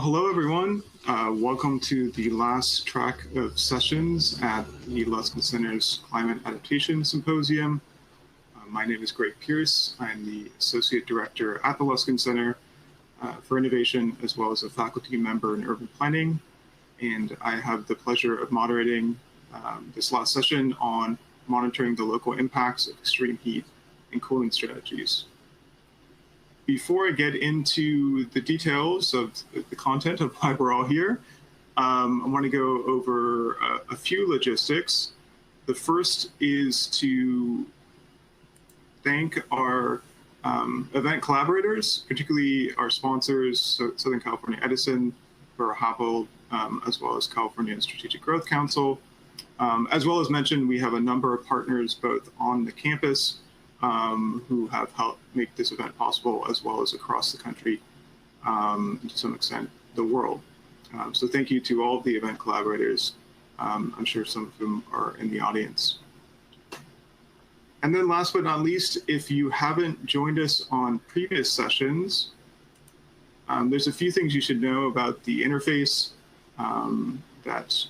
Hello, everyone. Welcome to the last track of sessions at the Luskin Center's Climate Adaptation Symposium. My name is Greg Pierce. I'm the Associate Director at the Luskin Center for Innovation, as well as a faculty member in urban planning. And I have the pleasure of moderating this last session on monitoring the local impacts of extreme heat and cooling strategies. Before I get into the details of the content of why we're all here, I want to go over a few logistics. The first is to thank our event collaborators, particularly our sponsors, Southern California Edison, for Happel, as well as California Strategic Growth Council. As well as mentioned, we have a number of partners both on the campus who have helped make this event possible, as well as across the country, to some extent, the world. So thank you to all of the event collaborators. I'm sure some of them are in the audience. And then last but not least, if you haven't joined us on previous sessions, there's a few things you should know about the interface that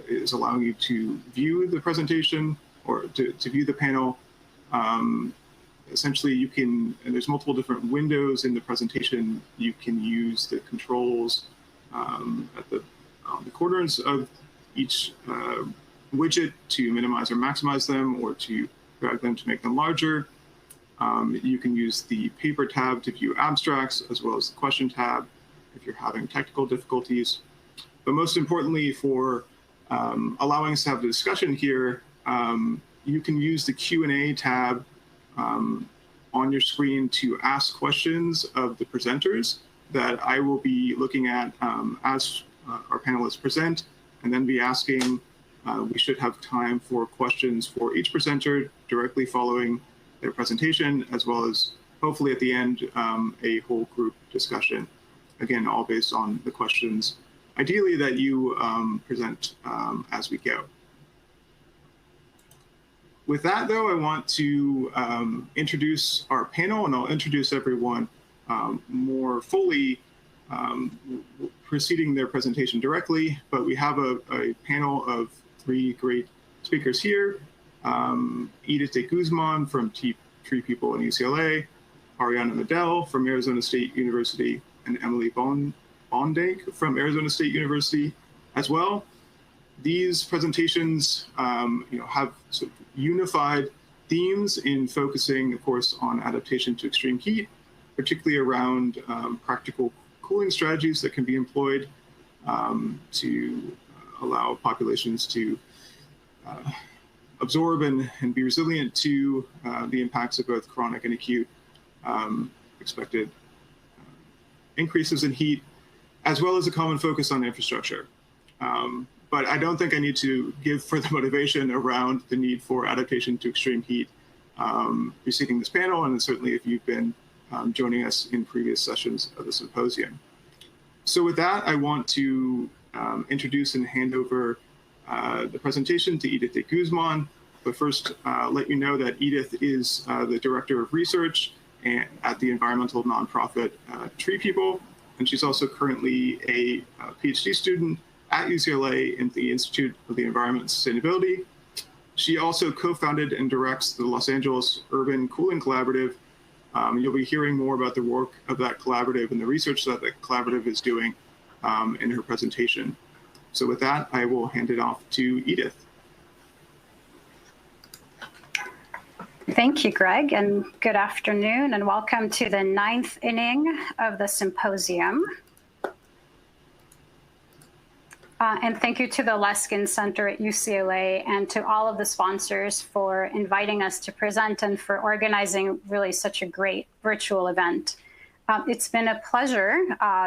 is allowing you to view the presentation or to view the panel. Essentially, you can, and there's multiple different windows in the presentation. You can use the controls at the corners of each widget to minimize or maximize them, or to drag them to make them larger. You can use the paper tab to view abstracts, as well as the question tab if you're having technical difficulties. But most importantly, for allowing us to have the discussion here, you can use the Q&A tab on your screen to ask questions of the presenters that I will be looking at as our panelists present, and then be asking. We should have time for questions for each presenter directly following their presentation, as well as hopefully at the end, a whole group discussion. Again, all based on the questions, ideally, that you present as we go. With that, though, I want to introduce our panel, and I'll introduce everyone more fully preceding their presentation directly. But we have a panel of three great speakers here. Edith De Guzman from TreePeople in UCLA, Ariane and Middel from Arizona State University, and Emily Bondank from Arizona State University as well. These presentations have sort of unified themes in focusing, of course, on adaptation to extreme heat, particularly around practical cooling strategies that can be employed to allow populations to absorb and be resilient to the impacts of both chronic and acute expected increases in heat, as well as a common focus on infrastructure. But I don't think I need to give further motivation around the need for adaptation to extreme heat preceding this panel, and certainly if you've been joining us in previous sessions of the symposium. So with that, I want to introduce and hand over the presentation to Edith De Guzman. But first, let you know that Edith is the Director of Research at the environmental nonprofit TreePeople, and she's also currently a PhD student at UCLA in the Institute of the Environment and Sustainability. She also co-founded and directs the Los Angeles Urban Cooling Collaborative. You'll be hearing more about the work of that collaborative and the research that the collaborative is doing in her presentation. So with that, I will hand it off to Edith. Thank you, Greg, and good afternoon, and welcome to the 9th inning of the symposium. And thank you to the Luskin Center at UCLA and to all of the sponsors for inviting us to present and for organizing really such a great virtual event. It's been a pleasure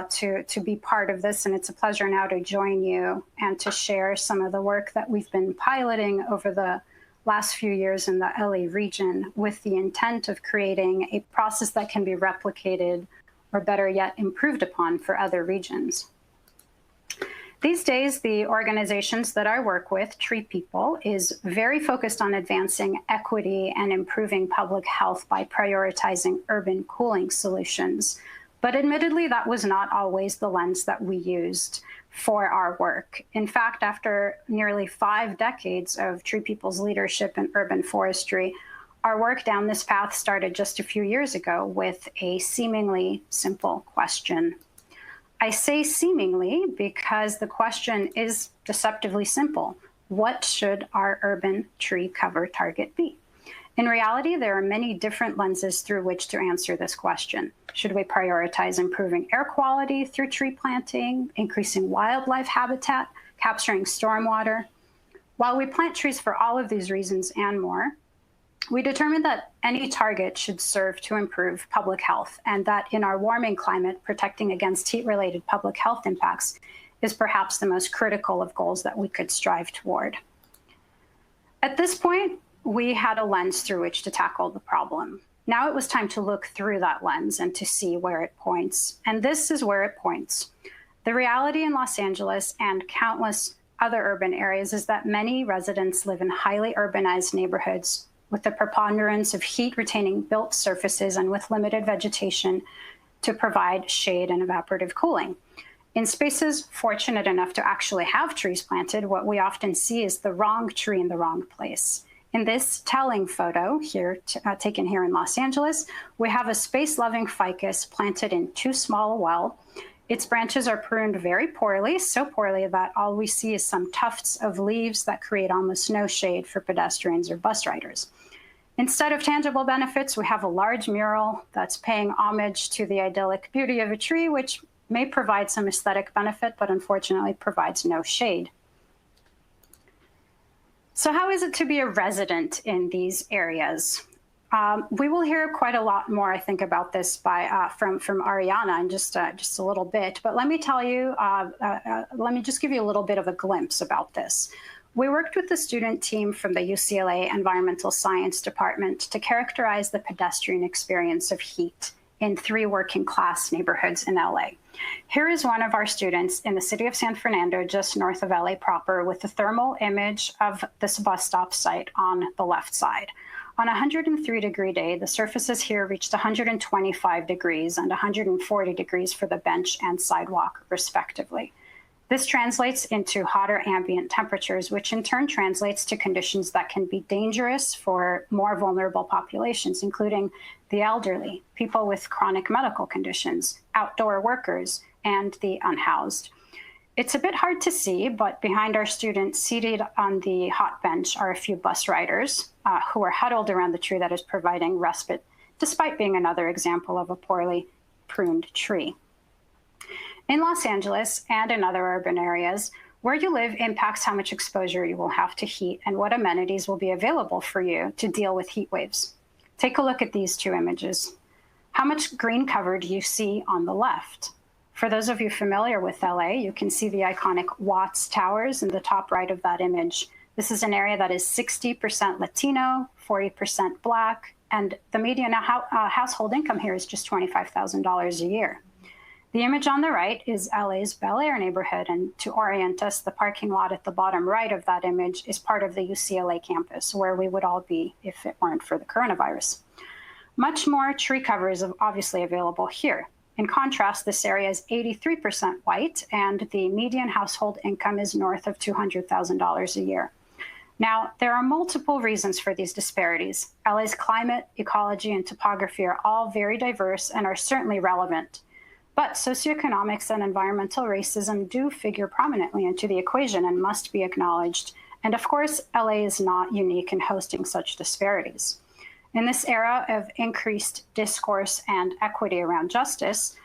to be part of this, and it's a pleasure now to join you and to share some of the work that we've been piloting over the last few years in the LA region, with the intent of creating a process that can be replicated, or better yet, improved upon for other regions. These days, the organizations that I work with, TreePeople, is very focused on advancing equity and improving public health by prioritizing urban cooling solutions. But admittedly, that was not always the lens that we used for our work. In fact, after nearly 5 decades of TreePeople's leadership in urban forestry, our work down this path started just a few years ago with a seemingly simple question. I say seemingly because the question is deceptively simple. What should our urban tree cover target be? In reality, there are many different lenses through which to answer this question. Should we prioritize improving air quality through tree planting, increasing wildlife habitat, capturing stormwater? While we plant trees for all of these reasons and more, we determined that any target should serve to improve public health, and that in our warming climate, protecting against heat-related public health impacts is perhaps the most critical of goals that we could strive toward. At this point, we had a lens through which to tackle the problem. Now it was time to look through that lens and to see where it points. And this is where it points. The reality in Los Angeles and countless other urban areas is that many residents live in highly urbanized neighborhoods with the preponderance of heat-retaining built surfaces and with limited vegetation to provide shade and evaporative cooling. In spaces fortunate enough to actually have trees planted, what we often see is the wrong tree in the wrong place. In this telling photo here, taken here in Los Angeles, we have a space-loving ficus planted in too small a well. Its branches are pruned very poorly, so poorly that all we see is some tufts of leaves that create almost no shade for pedestrians or bus riders. Instead of tangible benefits, we have a large mural that's paying homage to the idyllic beauty of a tree, which may provide some aesthetic benefit, but unfortunately provides no shade. So how is it to be a resident in these areas? We will hear quite a lot more, I think, about this from Ariane in just a little bit. But let me tell you, let me just give you a little bit of a glimpse about this. We worked with the student team from the UCLA Environmental Science Department to characterize the pedestrian experience of heat in 3 working class neighborhoods in LA. Here is one of our students in the city of San Fernando, just north of LA proper, with a thermal image of this bus stop site on the left side. On a 103-degree day, the surfaces here reached 125 degrees and 140 degrees for the bench and sidewalk, respectively. This translates into hotter ambient temperatures, which in turn translates to conditions that can be dangerous for more vulnerable populations, including the elderly, people with chronic medical conditions, outdoor workers, and the unhoused. It's a bit hard to see, but behind our students seated on the hot bench are a few bus riders who are huddled around the tree that is providing respite, despite being another example of a poorly pruned tree. In Los Angeles and in other urban areas, where you live impacts how much exposure you will have to heat and what amenities will be available for you to deal with heat waves. Take a look at these 2 images. How much green cover do you see on the left? For those of you familiar with LA, you can see the iconic Watts Towers in the top right of that image. This is an area that is 60% Latino, 40% Black, and the median household income here is just $25,000 a year. The image on the right is LA's Bel Air neighborhood, and to orient us, the parking lot at the bottom right of that image is part of the UCLA campus, where we would all be if it weren't for the coronavirus. Much more tree cover is obviously available here. In contrast, this area is 83% white, and the median household income is north of $200,000 a year. Now, there are multiple reasons for these disparities. LA's climate, ecology, and topography are all very diverse and are certainly relevant. But socioeconomics and environmental racism do figure prominently into the equation and must be acknowledged. And of course, LA is not unique in hosting such disparities. In this era of increased discourse and equity around justice,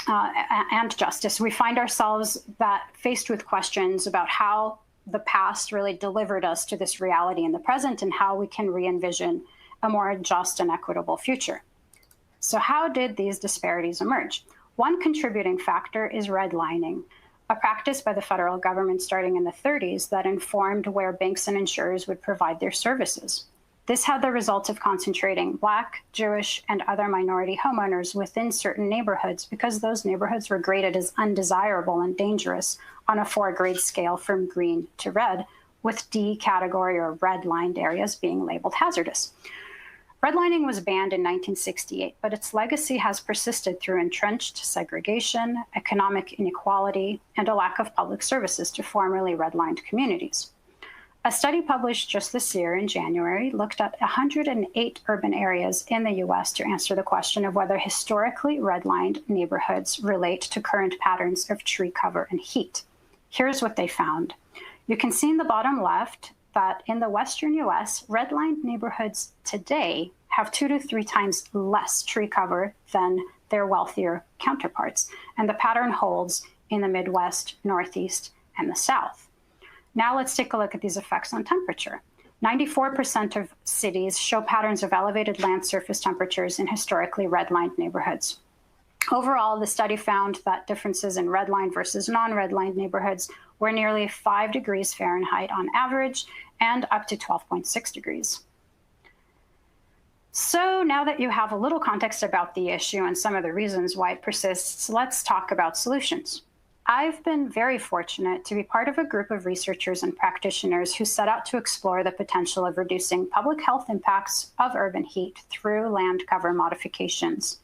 we find ourselves faced with questions about how the past really delivered us to this reality in the present and how we can re-envision a more just and equitable future. So how did these disparities emerge? One contributing factor is redlining, a practice by the federal government starting in the 30s that informed where banks and insurers would provide their services. This had the result of concentrating Black, Jewish, and other minority homeowners within certain neighborhoods because those neighborhoods were graded as undesirable and dangerous on a 4-grade scale from green to red, with D category or red-lined areas being labeled hazardous. Redlining was banned in 1968, but its legacy has persisted through entrenched segregation, economic inequality, and a lack of public services to formerly redlined communities. A study published just this year in January looked at 108 urban areas in the US to answer the question of whether historically redlined neighborhoods relate to current patterns of tree cover and heat. Here's what they found. You can see in the bottom left that in the Western US, redlined neighborhoods today have 2 to 3 times less tree cover than their wealthier counterparts, and the pattern holds in the Midwest, Northeast, and the South. Now let's take a look at these effects on temperature. 94% of cities show patterns of elevated land surface temperatures in historically redlined neighborhoods. Overall, the study found that differences in redlined versus non-redlined neighborhoods were nearly 5 degrees Fahrenheit on average and up to 12.6 degrees. So now that you have a little context about the issue and some of the reasons why it persists, let's talk about solutions. I've been very fortunate to be part of a group of researchers and practitioners who set out to explore the potential of reducing public health impacts of urban heat through land cover modifications.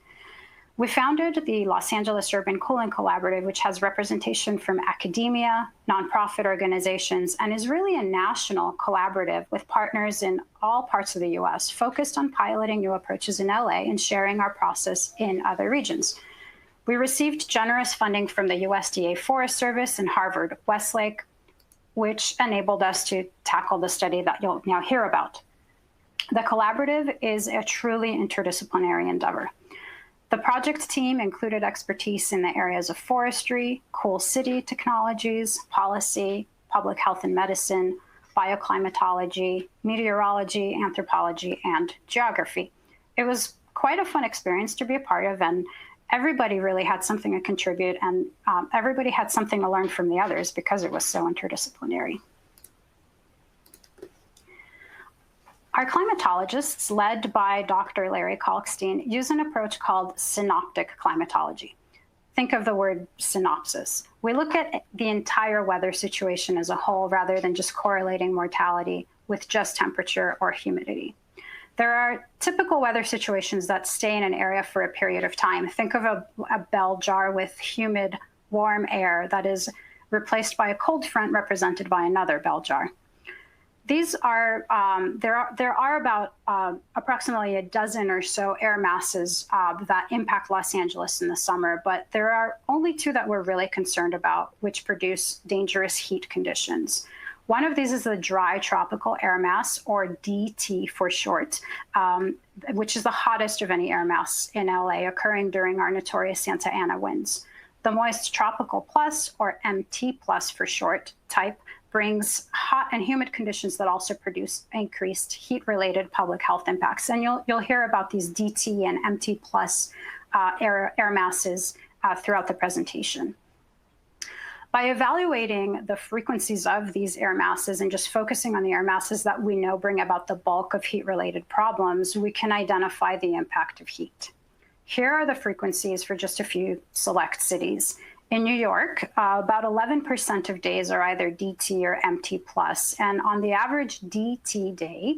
We founded the Los Angeles Urban Cooling Collaborative, which has representation from academia, nonprofit organizations, and is really a national collaborative with partners in all parts of the US, focused on piloting new approaches in LA and sharing our process in other regions. We received generous funding from the USDA Forest Service and Harvard Westlake, which enabled us to tackle the study that you'll now hear about. The collaborative is a truly interdisciplinary endeavor. The project team included expertise in the areas of forestry, cool city technologies, policy, public health and medicine, bioclimatology, meteorology, anthropology, and geography. It was quite a fun experience to be a part of, and everybody really had something to contribute, and everybody had something to learn from the others because it was so interdisciplinary. Our climatologists, led by Dr. Larry Kalkstein, use an approach called synoptic climatology. Think of the word synopsis. We look at the entire weather situation as a whole rather than just correlating mortality with just temperature or humidity. There are typical weather situations that stay in an area for a period of time. Think of a bell jar with humid, warm air that is replaced by a cold front represented by another bell jar. These are, there are about approximately a dozen or so air masses that impact Los Angeles in the summer, but there are only 2 that we're really concerned about, which produce dangerous heat conditions. One of these is the dry tropical air mass, or DT for short, which is the hottest of any air mass in LA, occurring during our notorious Santa Ana winds. The moist tropical plus, or MT plus for short, type brings hot and humid conditions that also produce increased heat-related public health impacts. And you'll hear about these DT and MT plus air masses throughout the presentation. By evaluating the frequencies of these air masses and just focusing on the air masses that we know bring about the bulk of heat-related problems, we can identify the impact of heat. Here are the frequencies for just a few select cities. In New York, about 11% of days are either DT or MT plus, and on the average DT day,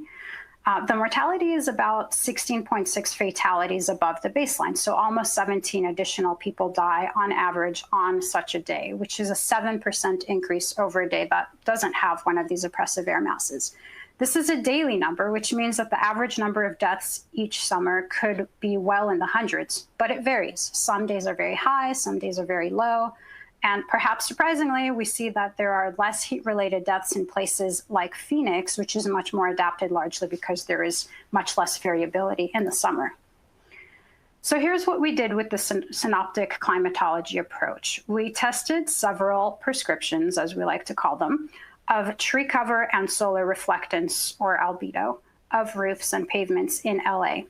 the mortality is about 16.6 fatalities above the baseline, so almost 17 additional people die on average on such a day, which is a 7% increase over a day that doesn't have one of these oppressive air masses. This is a daily number, which means that the average number of deaths each summer could be well in the hundreds, but it varies. Some days are very high, some days are very low, and perhaps surprisingly, we see that there are less heat-related deaths in places like Phoenix, which is much more adapted largely because there is much less variability in the summer. So here's what we did with the synoptic climatology approach. We tested several prescriptions, as we like to call them, of tree cover and solar reflectance, or albedo, of roofs and pavements in LA.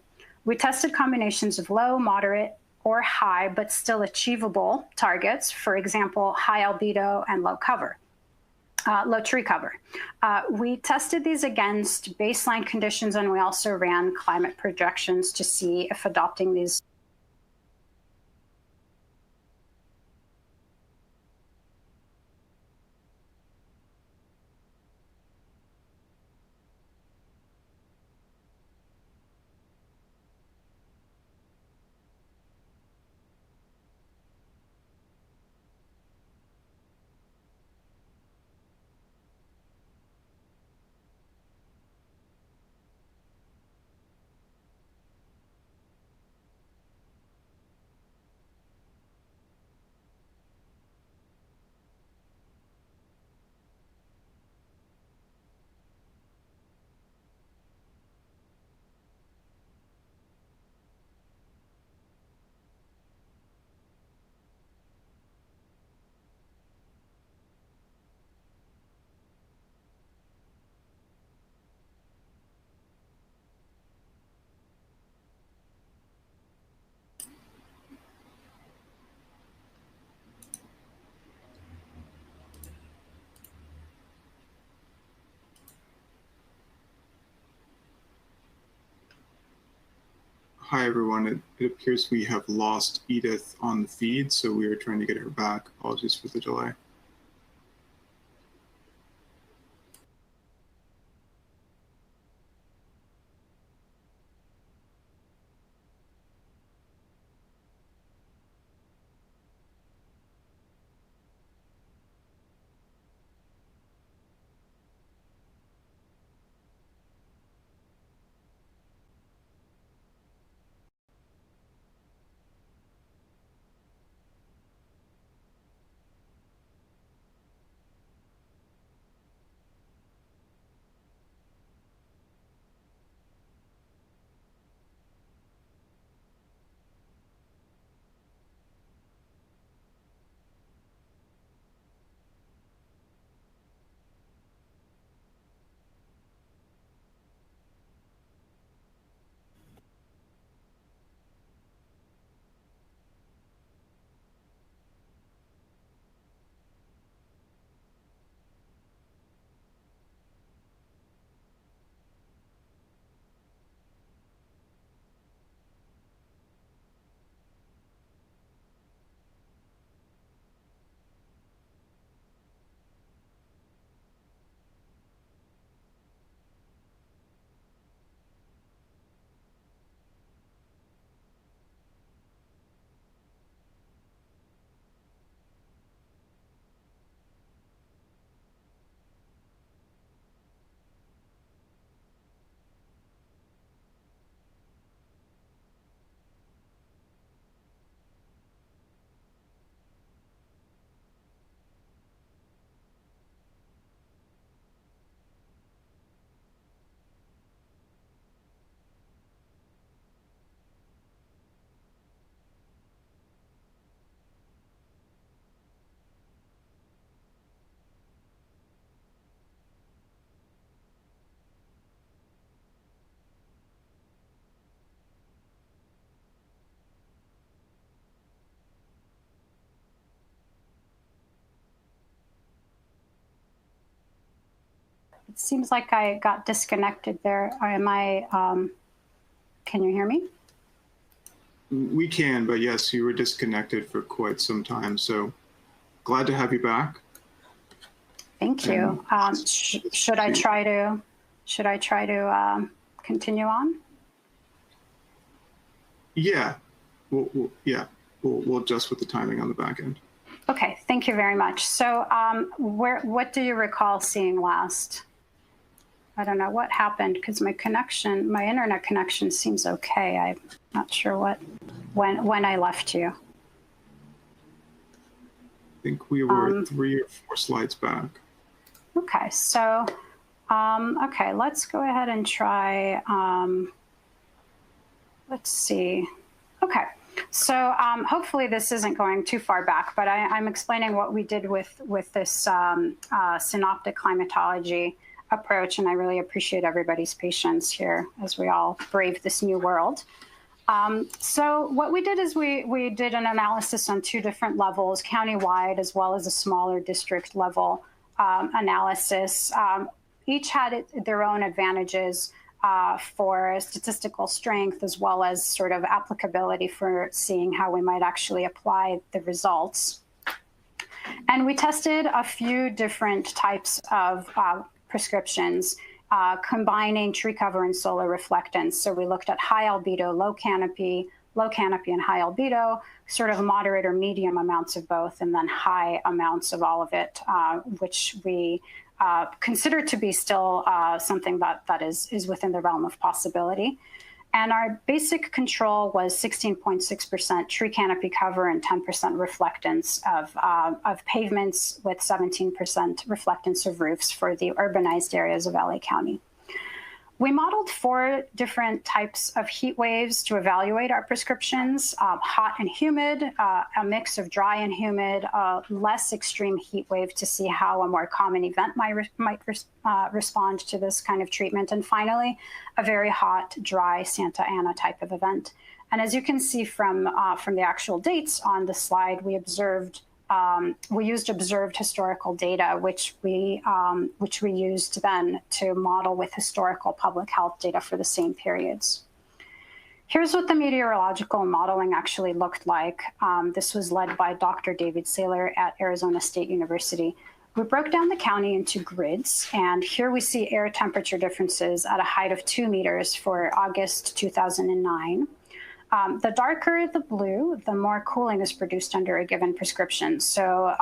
We tested combinations of low, moderate, or high, but still achievable targets, for example, high albedo and low tree cover. We tested these against baseline conditions, and we also ran climate projections to see if adopting these Hi, everyone. It appears we have lost Edith on the feed, so we are trying to get her back. Apologies for the delay. It seems like I got disconnected there. Can you hear me? We can, but yes, you were disconnected for quite some time. So glad to have you back. Thank you. Should I try to continue on? Yeah, we'll adjust with the timing on the back end. Okay, thank you very much. So what do you recall seeing last? I don't know what happened because my internet connection seems okay. I'm not sure when I left you. I think we were 3 or 4 slides back. Okay, so, okay, let's go ahead and try, let's see. Okay, so hopefully this isn't going too far back, but I'm explaining what we did with this synoptic climatology approach, and I really appreciate everybody's patience here as we all brave this new world. So what we did is we did an analysis on 2 different levels, countywide as well as a smaller district level analysis. Each had their own advantages for statistical strength as well as sort of applicability for seeing how we might actually apply the results. And we tested a few different types of prescriptions, combining tree cover and solar reflectance. So we looked at high albedo, low canopy and high albedo, sort of moderate or medium amounts of both, and then high amounts of all of it, which we consider to be still something that is within the realm of possibility. And our basic control was 16.6% tree canopy cover and 10% reflectance of pavements with 17% reflectance of roofs for the urbanized areas of LA County. We modeled 4 different types of heat waves to evaluate our prescriptions, hot and humid, a mix of dry and humid, less extreme heat wave to see how a more common event might respond to this kind of treatment, and finally, a very hot, dry Santa Ana type of event. And as you can see from the actual dates on the slide, we used observed historical data, which we used then to model with historical public health data for the same periods. Here's what the meteorological modeling actually looked like. This was led by Dr. David Saylor at Arizona State University. We broke down the county into grids, and here we see air temperature differences at a height of 2 meters for August 2009. The darker the blue, the more cooling is produced under a given prescription. So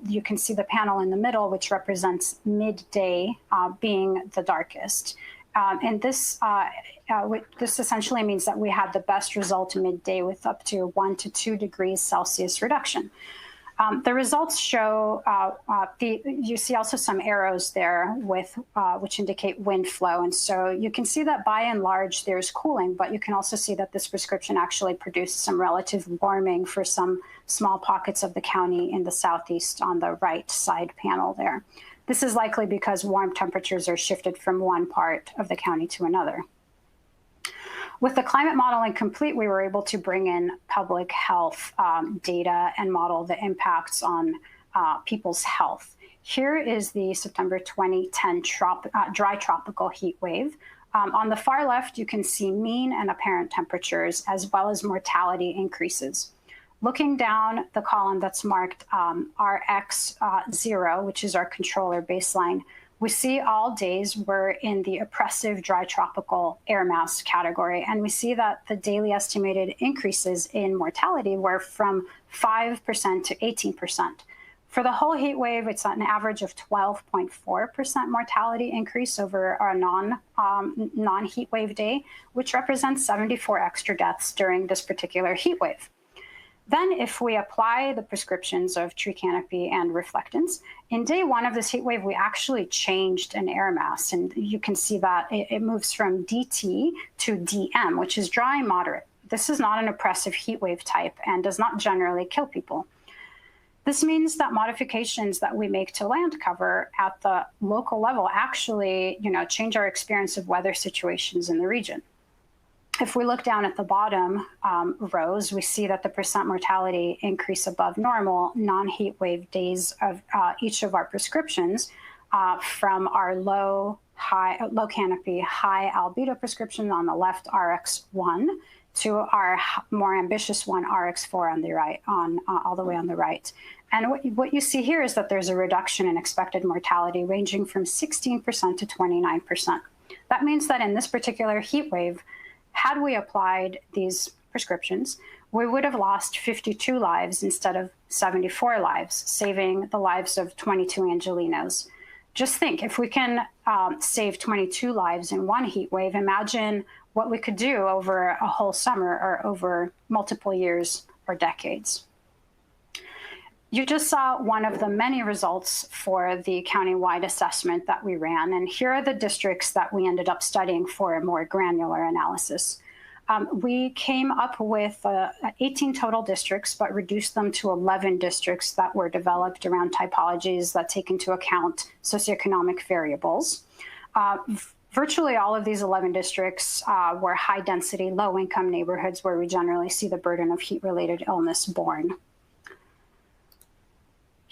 you can see the panel in the middle, which represents midday being the darkest. And this essentially means that we had the best result midday with up to 1 to 2 degrees Celsius reduction. The results show, you see also some arrows there with which indicate wind flow. And so you can see that by and large there's cooling, but you can also see that this prescription actually produced some relative warming for some small pockets of the county in the southeast on the right side panel there. This is likely because warm temperatures are shifted from one part of the county to another. With the climate modeling complete, we were able to bring in public health data and model the impacts on people's health. Here is the September 2010 dry tropical heat wave. On the far left, you can see mean and apparent temperatures as well as mortality increases. Looking down the column that's marked RX0, which is our controller baseline, we see all days were in the oppressive dry tropical air mass category. And we see that the daily estimated increases in mortality were from 5% to 18%. For the whole heat wave, it's an average of 12.4% mortality increase over a non-heat wave day, which represents 74 extra deaths during this particular heat wave. Then if we apply the prescriptions of tree canopy and reflectance, in day one of this heat wave, we actually changed an air mass. And you can see that it moves from DT to DM, which is dry moderate. This is not an oppressive heat wave type and does not generally kill people. This means that modifications that we make to land cover at the local level actually, change our experience of weather situations in the region. If we look down at the bottom rows, we see that the percent mortality increase above normal non-heat wave days of each of our prescriptions from our low canopy, high albedo prescription on the left, RX1, to our more ambitious one, RX4 on the right, all the way on the right. And what you see here is that there's a reduction in expected mortality ranging from 16% to 29%. That means that in this particular heat wave, had we applied these prescriptions, we would have lost 52 lives instead of 74 lives, saving the lives of 22 Angelinos. Just think, if we can save 22 lives in one heat wave, imagine what we could do over a whole summer or over multiple years or decades. You just saw one of the many results for the countywide assessment that we ran, and here are the districts that we ended up studying for a more granular analysis. We came up with 18 total districts, but reduced them to 11 districts that were developed around typologies that take into account socioeconomic variables. Virtually all of these 11 districts were high-density, low-income neighborhoods where we generally see the burden of heat-related illness borne.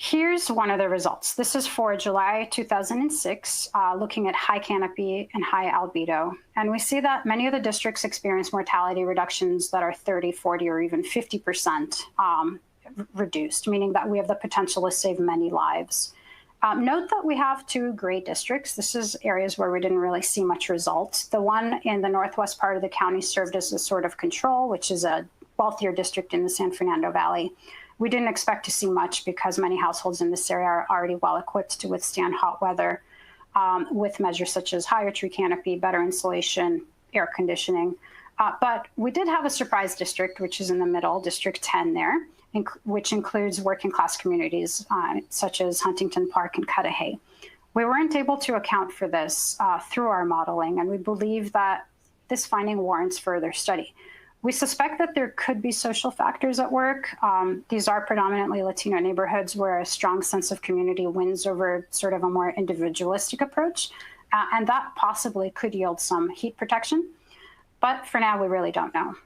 Here's one of the results. This is for July 2006, looking at high canopy and high albedo. And we see that many of the districts experience mortality reductions that are 30, 40, or even 50% reduced, meaning that we have the potential to save many lives. Note that we have 2 gray districts. This is areas where we didn't really see much results. The one in the northwest part of the county served as a sort of control, which is a wealthier district in the San Fernando Valley. We didn't expect to see much because many households in this area are already well equipped to withstand hot weather with measures such as higher tree canopy, better insulation, air conditioning. But we did have a surprise district, which is in the middle, District 10 there, which includes working class communities such as Huntington Park and Cudahy. We weren't able to account for this through our modeling, and we believe that this finding warrants further study. We suspect that there could be social factors at work. These are predominantly Latino neighborhoods where a strong sense of community wins over sort of a more individualistic approach, and that possibly could yield some heat protection. But for now, we really don't know.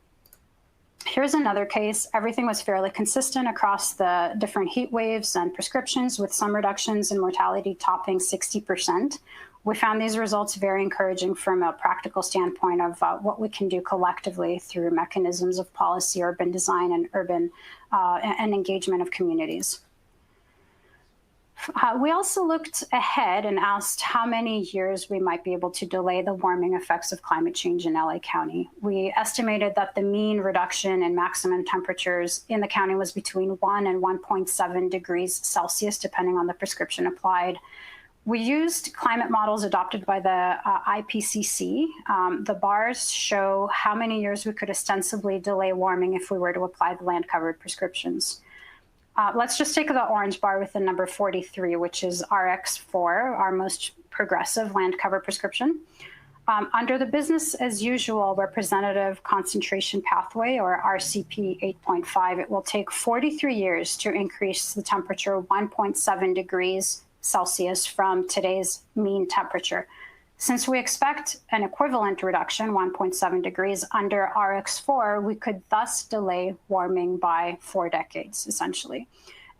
Here's another case. Everything was fairly consistent across the different heat waves and prescriptions, with some reductions in mortality topping 60%. We found these results very encouraging from a practical standpoint of what we can do collectively through mechanisms of policy, urban design, and urban and engagement of communities. We also looked ahead and asked how many years we might be able to delay the warming effects of climate change in LA County. We estimated that the mean reduction in maximum temperatures in the county was between 1 and 1.7 degrees Celsius, depending on the prescription applied. We used climate models adopted by the IPCC. The bars show how many years we could ostensibly delay warming if we were to apply the land-covered prescriptions. Let's just take the orange bar with the number 43, which is RX4, our most progressive land cover prescription. Under the business as usual representative concentration pathway, or RCP 8.5, it will take 43 years to increase the temperature 1.7 degrees Celsius from today's mean temperature. Since we expect an equivalent reduction, 1.7 degrees, under RX4, we could thus delay warming by 4 decades, essentially.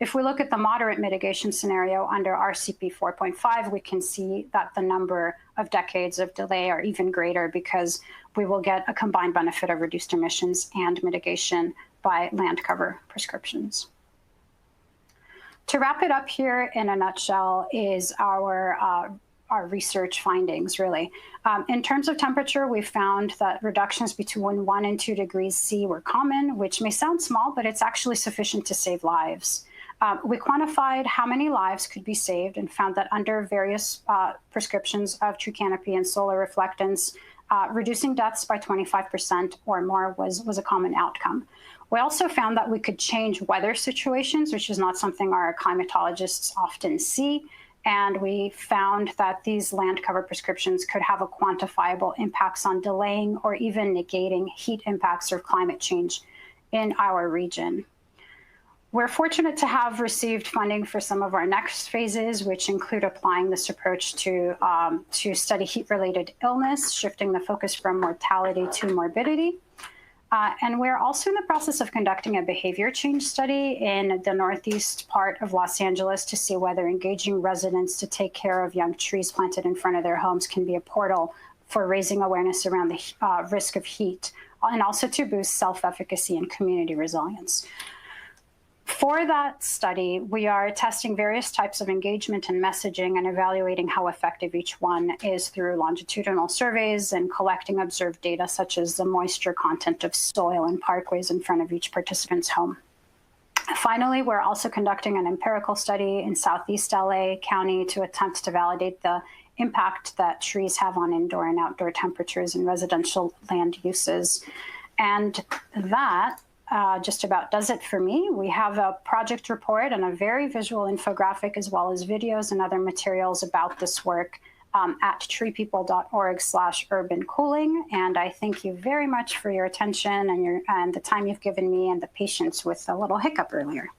If we look at the moderate mitigation scenario under RCP 4.5, we can see that the number of decades of delay are even greater because we will get a combined benefit of reduced emissions and mitigation by land cover prescriptions. To wrap it up here in a nutshell is our research findings, really. In terms of temperature, we found that reductions between 1 and 2 degrees C were common, which may sound small, but it's actually sufficient to save lives. We quantified how many lives could be saved and found that under various prescriptions of tree canopy and solar reflectance, reducing deaths by 25% or more was a common outcome. We also found that we could change weather situations, which is not something our climatologists often see. And we found that these land cover prescriptions could have a quantifiable impacts on delaying or even negating heat impacts or climate change in our region. We're fortunate to have received funding for some of our next phases, which include applying this approach to study heat-related illness, shifting the focus from mortality to morbidity. And we're also in the process of conducting a behavior change study in the northeast part of Los Angeles to see whether engaging residents to take care of young trees planted in front of their homes can be a portal for raising awareness around the risk of heat, and also to boost self-efficacy and community resilience. For that study, we are testing various types of engagement and messaging and evaluating how effective each one is through longitudinal surveys and collecting observed data such as the moisture content of soil and parkways in front of each participant's home. Finally, we're also conducting an empirical study in Southeast LA County to attempt to validate the impact that trees have on indoor and outdoor temperatures and residential land uses. And that just about does it for me. We have a project report and a very visual infographic, as well as videos and other materials about this work at treepeople.org/urban-cooling. And I thank you very much for your attention and the time you've given me and the patience with a little hiccup earlier.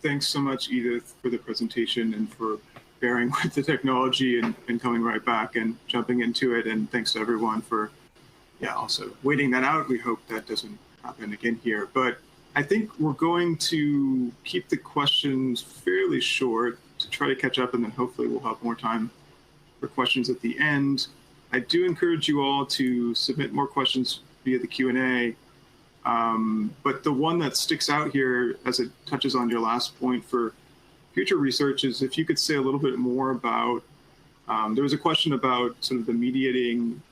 Thanks so much, Edith, for the presentation and for bearing with the technology and coming right back and jumping into it. And thanks to everyone for also waiting that out. We hope that doesn't happen again here. But I think we're going to keep the questions fairly short to try to catch up, and then hopefully we'll have more time for questions at the end. I do encourage you all to submit more questions via the Q&A. But the one that sticks out here as it touches on your last point for future research is if you could say a little bit more about, there was a question about sort of the mediating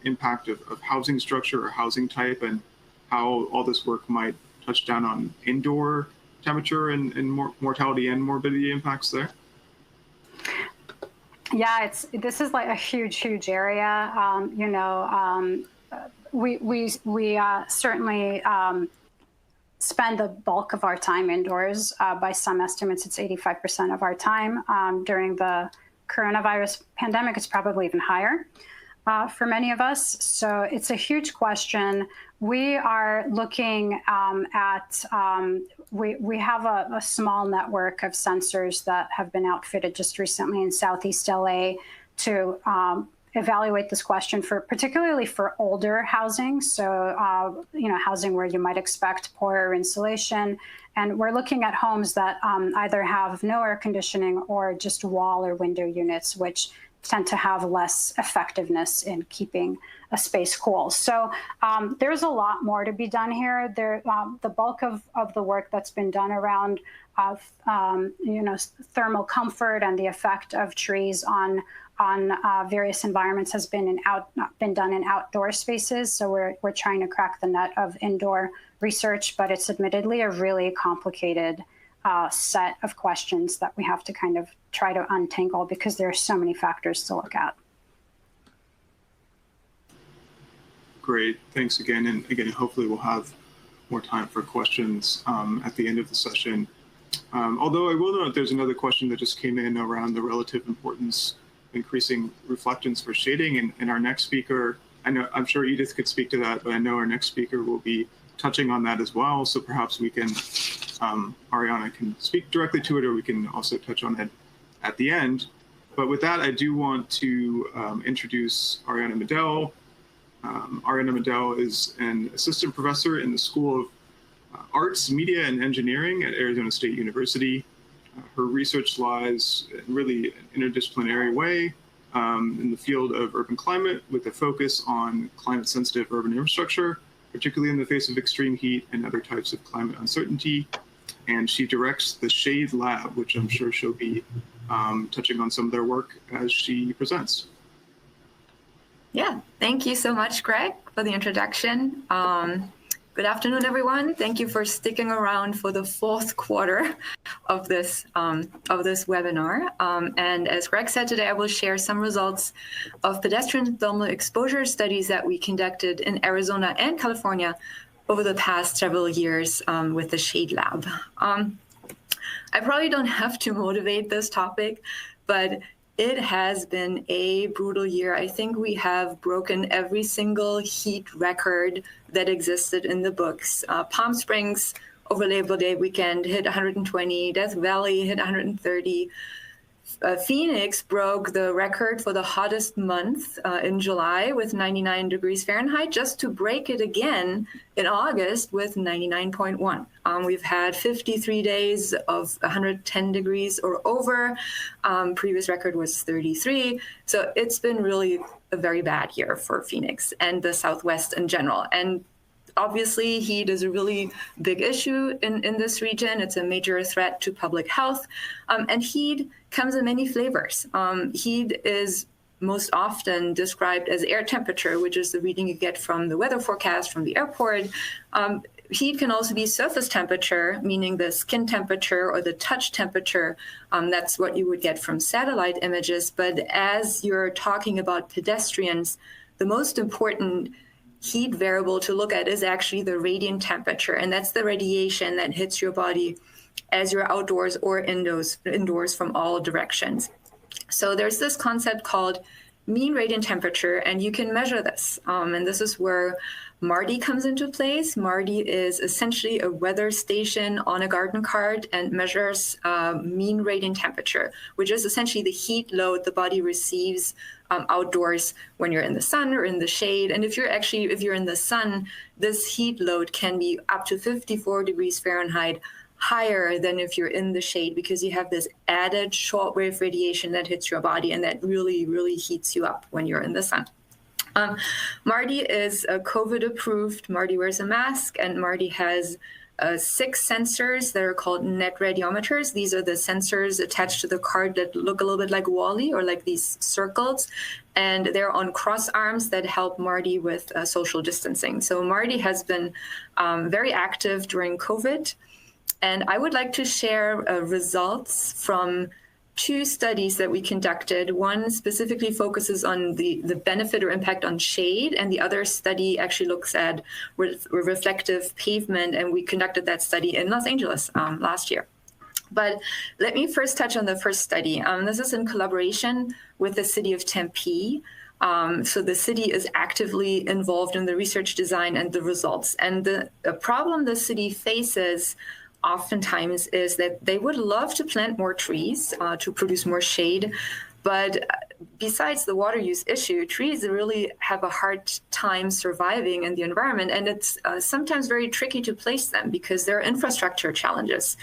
impact of housing structure or housing type and how all this work might touch down on indoor temperature and mortality and morbidity impacts there. Yeah, this is like a huge area. We certainly spend the bulk of our time indoors. By some estimates, it's 85% of our time. During the coronavirus pandemic, it's probably even higher for many of us. So it's a huge question. We are looking at, we have a small network of sensors that have been outfitted just recently in Southeast LA to evaluate this question particularly for older housing. So, housing where you might expect poorer insulation. And we're looking at homes that either have no air conditioning or just wall or window units, which tend to have less effectiveness in keeping a space cool. So there's a lot more to be done here. The bulk of the work that's been done around thermal comfort and the effect of trees on various environments has been done in outdoor spaces. So we're trying to crack the nut of indoor research, but it's admittedly a really complicated set of questions that we have to kind of try to untangle because there are so many factors to look at. Great, thanks again. And again, hopefully we'll have more time for questions at the end of the session. Although I will note there's another question that just came in around the relative importance of increasing reflectance for shading. And our next speaker, I'm sure Edith could speak to that, but I know our next speaker will be touching on that as well. So perhaps we can, Ariane can speak directly to it, or we can also touch on it at the end. But with that, I do want to introduce Ariane Middel. Ariane Middel is an assistant professor in the School of Arts, Media, and Engineering at Arizona State University. Her research lies in really an interdisciplinary way in the field of urban climate, with a focus on climate-sensitive urban infrastructure, particularly in the face of extreme heat and other types of climate uncertainty. And she directs the Shade Lab, which I'm sure she'll be touching on some of their work as she presents. Yeah, thank you so much, Greg, for the introduction. Good afternoon, everyone. Thank you for sticking around for the fourth quarter of this webinar. And as Greg said today, I will share some results of pedestrian thermal exposure studies that we conducted in Arizona and California over the past several years with the Shade Lab. I probably don't have to motivate this topic, but it has been a brutal year. I think we have broken every single heat record that existed in the books. Palm Springs over Labor Day weekend hit 120, Death Valley hit 130. Phoenix broke the record for the hottest month in July with 99 degrees Fahrenheit, just to break it again in August with 99.1. We've had 53 days of 110 degrees or over. Previous record was 33. So it's been really a very bad year for Phoenix and the Southwest in general. And obviously, heat is a really big issue in this region. It's a major threat to public health. And heat comes in many flavors. Heat is most often described as air temperature, which is the reading you get from the weather forecast from the airport. Heat can also be surface temperature, meaning the skin temperature or the touch temperature. That's what you would get from satellite images. But as you're talking about pedestrians, the most important heat variable to look at is actually the radiant temperature, and that's the radiation that hits your body as you're outdoors or indoors from all directions. So there's this concept called mean radiant temperature, and you can measure this. And this is where MARDI comes into place. MARDI is essentially a weather station on a garden cart and measures mean radiant temperature, which is essentially the heat load the body receives outdoors when you're in the sun or in the shade. And if you're in the sun, this heat load can be up to 54 degrees Fahrenheit higher than if you're in the shade, because you have this added shortwave radiation that hits your body and that really, really heats you up when you're in the sun. MARDI is COVID approved. MARDI wears a mask, and MARDI has 6 sensors that are called net radiometers. These are the sensors attached to the card that look a little bit like WALL-E, or like these circles. And they're on cross arms that help MARDI with social distancing. So MARDI has been very active during COVID. And I would like to share results from 2 studies that we conducted. One specifically focuses on the benefit or impact on shade, and the other study actually looks at reflective pavement, and we conducted that study in Los Angeles last year. But let me first touch on the first study. This is in collaboration with the city of Tempe. So the city is actively involved in the research design and the results. And the problem the city faces oftentimes is that they would love to plant more trees to produce more shade, but besides the water use issue, trees really have a hard time surviving in the environment, and it's sometimes very tricky to place them because there are infrastructure challenges.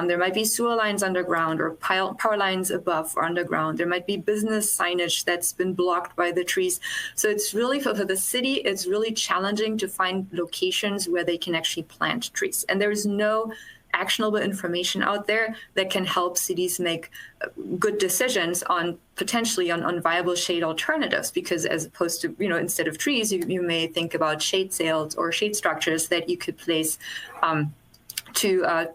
There might be sewer lines underground or power lines above or underground. There might be business signage that's been blocked by the trees. So it's really, for the city, it's really challenging to find locations where they can actually plant trees. And there's no actionable information out there that can help cities make good decisions on potentially on viable shade alternatives, because as opposed to, instead of trees, you may think about shade sails or shade structures that you could place to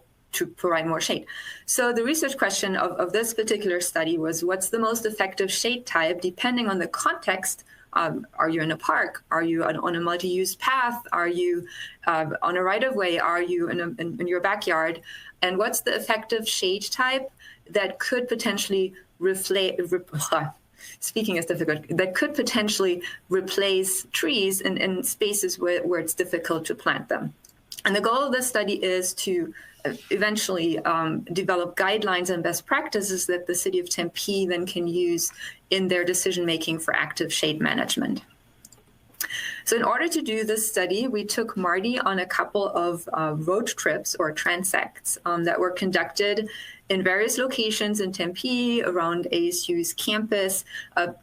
provide more shade. So the research question of this particular study was, what's the most effective shade type depending on the context? Are you in a park? Are you on a multi-use path? Are you on a right-of-way? Are you in your backyard? And what's the effective shade type that could potentially speaking is difficult, that could potentially replace trees in spaces where it's difficult to plant them? And the goal of this study is to eventually develop guidelines and best practices that the city of Tempe then can use in their decision-making for active shade management. So in order to do this study, we took Marty on a couple of road trips or transects that were conducted in various locations in Tempe around ASU's campus,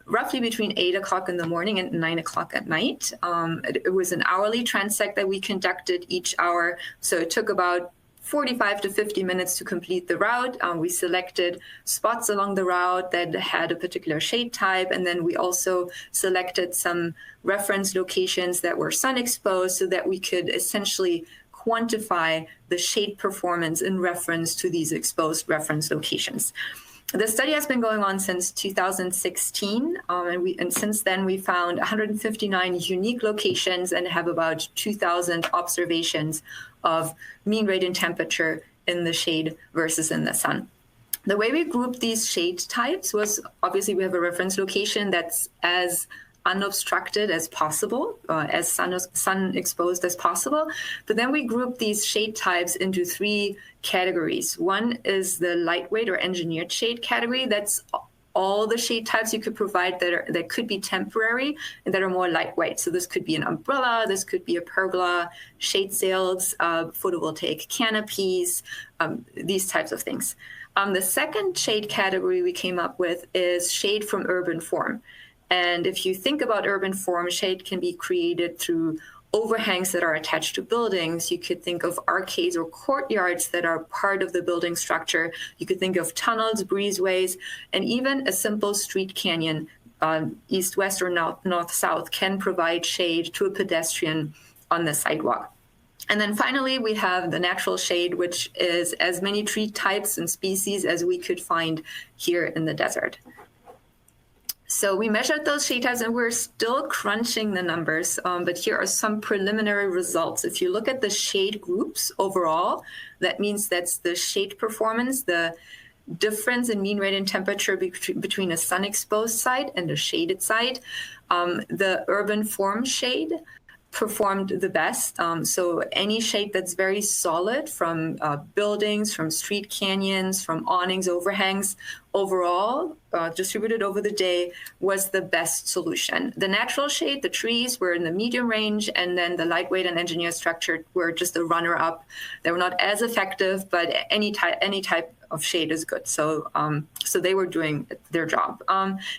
roughly between 8 o'clock in the morning and 9 o'clock at night. It was an hourly transect that we conducted each hour. So it took about 45 to 50 minutes to complete the route. We selected spots along the route that had a particular shade type, and then we also selected some reference locations that were sun exposed so that we could essentially quantify the shade performance in reference to these exposed reference locations. The study has been going on since 2016, and since then we found 159 unique locations and have about 2,000 observations of mean radiant temperature in the shade versus in the sun. The way we grouped these shade types was, obviously we have a reference location that's as unobstructed as possible, as sun exposed as possible. But then we group these shade types into 3 categories. One is the lightweight or engineered shade category. That's all the shade types you could provide that could be temporary and that are more lightweight. So this could be an umbrella, this could be a pergola, shade sails, photovoltaic canopies, these types of things. The second shade category we came up with is shade from urban form. And if you think about urban form, shade can be created through overhangs that are attached to buildings. You could think of arcades or courtyards that are part of the building structure. You could think of tunnels, breezeways, and even a simple street canyon, east-west or north-south, can provide shade to a pedestrian on the sidewalk. And then finally, we have the natural shade, which is as many tree types and species as we could find here in the desert. So we measured those shade types, and we're still crunching the numbers, but here are some preliminary results. If you look at the shade groups overall, that means that's the shade performance, the difference in mean radiant temperature between a sun-exposed site and a shaded site. The urban form shade performed the best. So any shade that's very solid, from buildings, from street canyons, from awnings, overhangs, overall, distributed over the day, was the best solution. The natural shade, the trees, were in the medium range, and then the lightweight and engineered structure were just a runner-up. They were not as effective, but any type of shade is good. So so they were doing their job.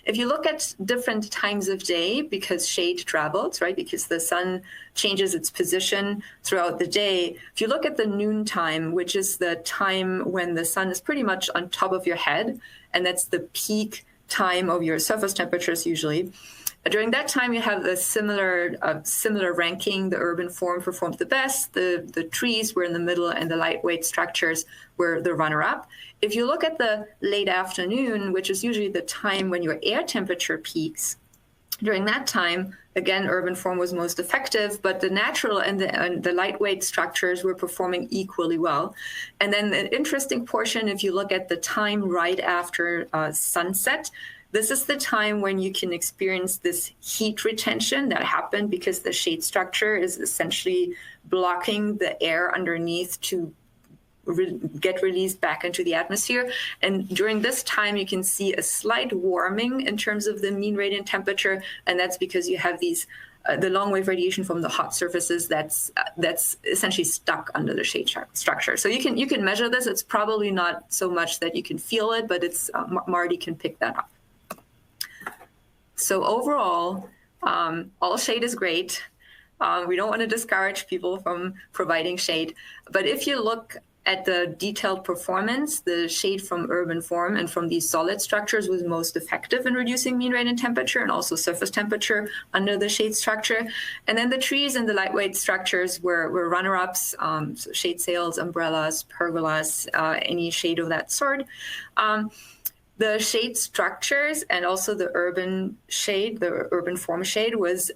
If you look at different times of day, because shade travels, right? Because the sun changes its position throughout the day. If you look at the noon time, which is the time when the sun is pretty much on top of your head, and that's the peak time of your surface temperatures usually. During that time, you have a similar ranking. The urban form performed the best. The trees were in the middle, and the lightweight structures were the runner-up. If you look at the late afternoon, which is usually the time when your air temperature peaks, during that time, again, urban form was most effective, but the natural and the lightweight structures were performing equally well. And then an interesting portion, if you look at the time right after sunset, this is the time when you can experience this heat retention that happened because the shade structure is essentially blocking the air underneath to get released back into the atmosphere. And during this time, you can see a slight warming in terms of the mean radiant temperature, and that's because you have these the long wave radiation from the hot surfaces that's essentially stuck under the shade structure. So you can measure this. It's probably not so much that you can feel it, but it's Marty can pick that up. So overall, all shade is great. We don't want to discourage people from providing shade, but if you look at the detailed performance, the shade from urban form and from these solid structures was most effective in reducing mean radiant temperature and also surface temperature under the shade structure. And then the trees and the lightweight structures were runner-ups, so shade sails, umbrellas, pergolas, any shade of that sort. The shade structures and also the urban shade, the urban form shade was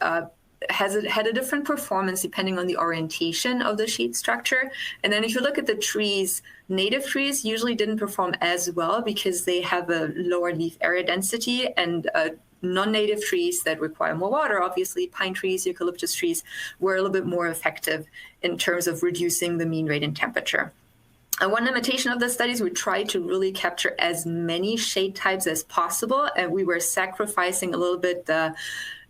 had a different performance depending on the orientation of the shade structure. And then if you look at the trees, native trees usually didn't perform as well because they have a lower leaf area density, and non-native trees that require more water, obviously pine trees, eucalyptus trees, were a little bit more effective in terms of reducing the mean radiant temperature. And one limitation of the studies, we tried to really capture as many shade types as possible, and we were sacrificing a little bit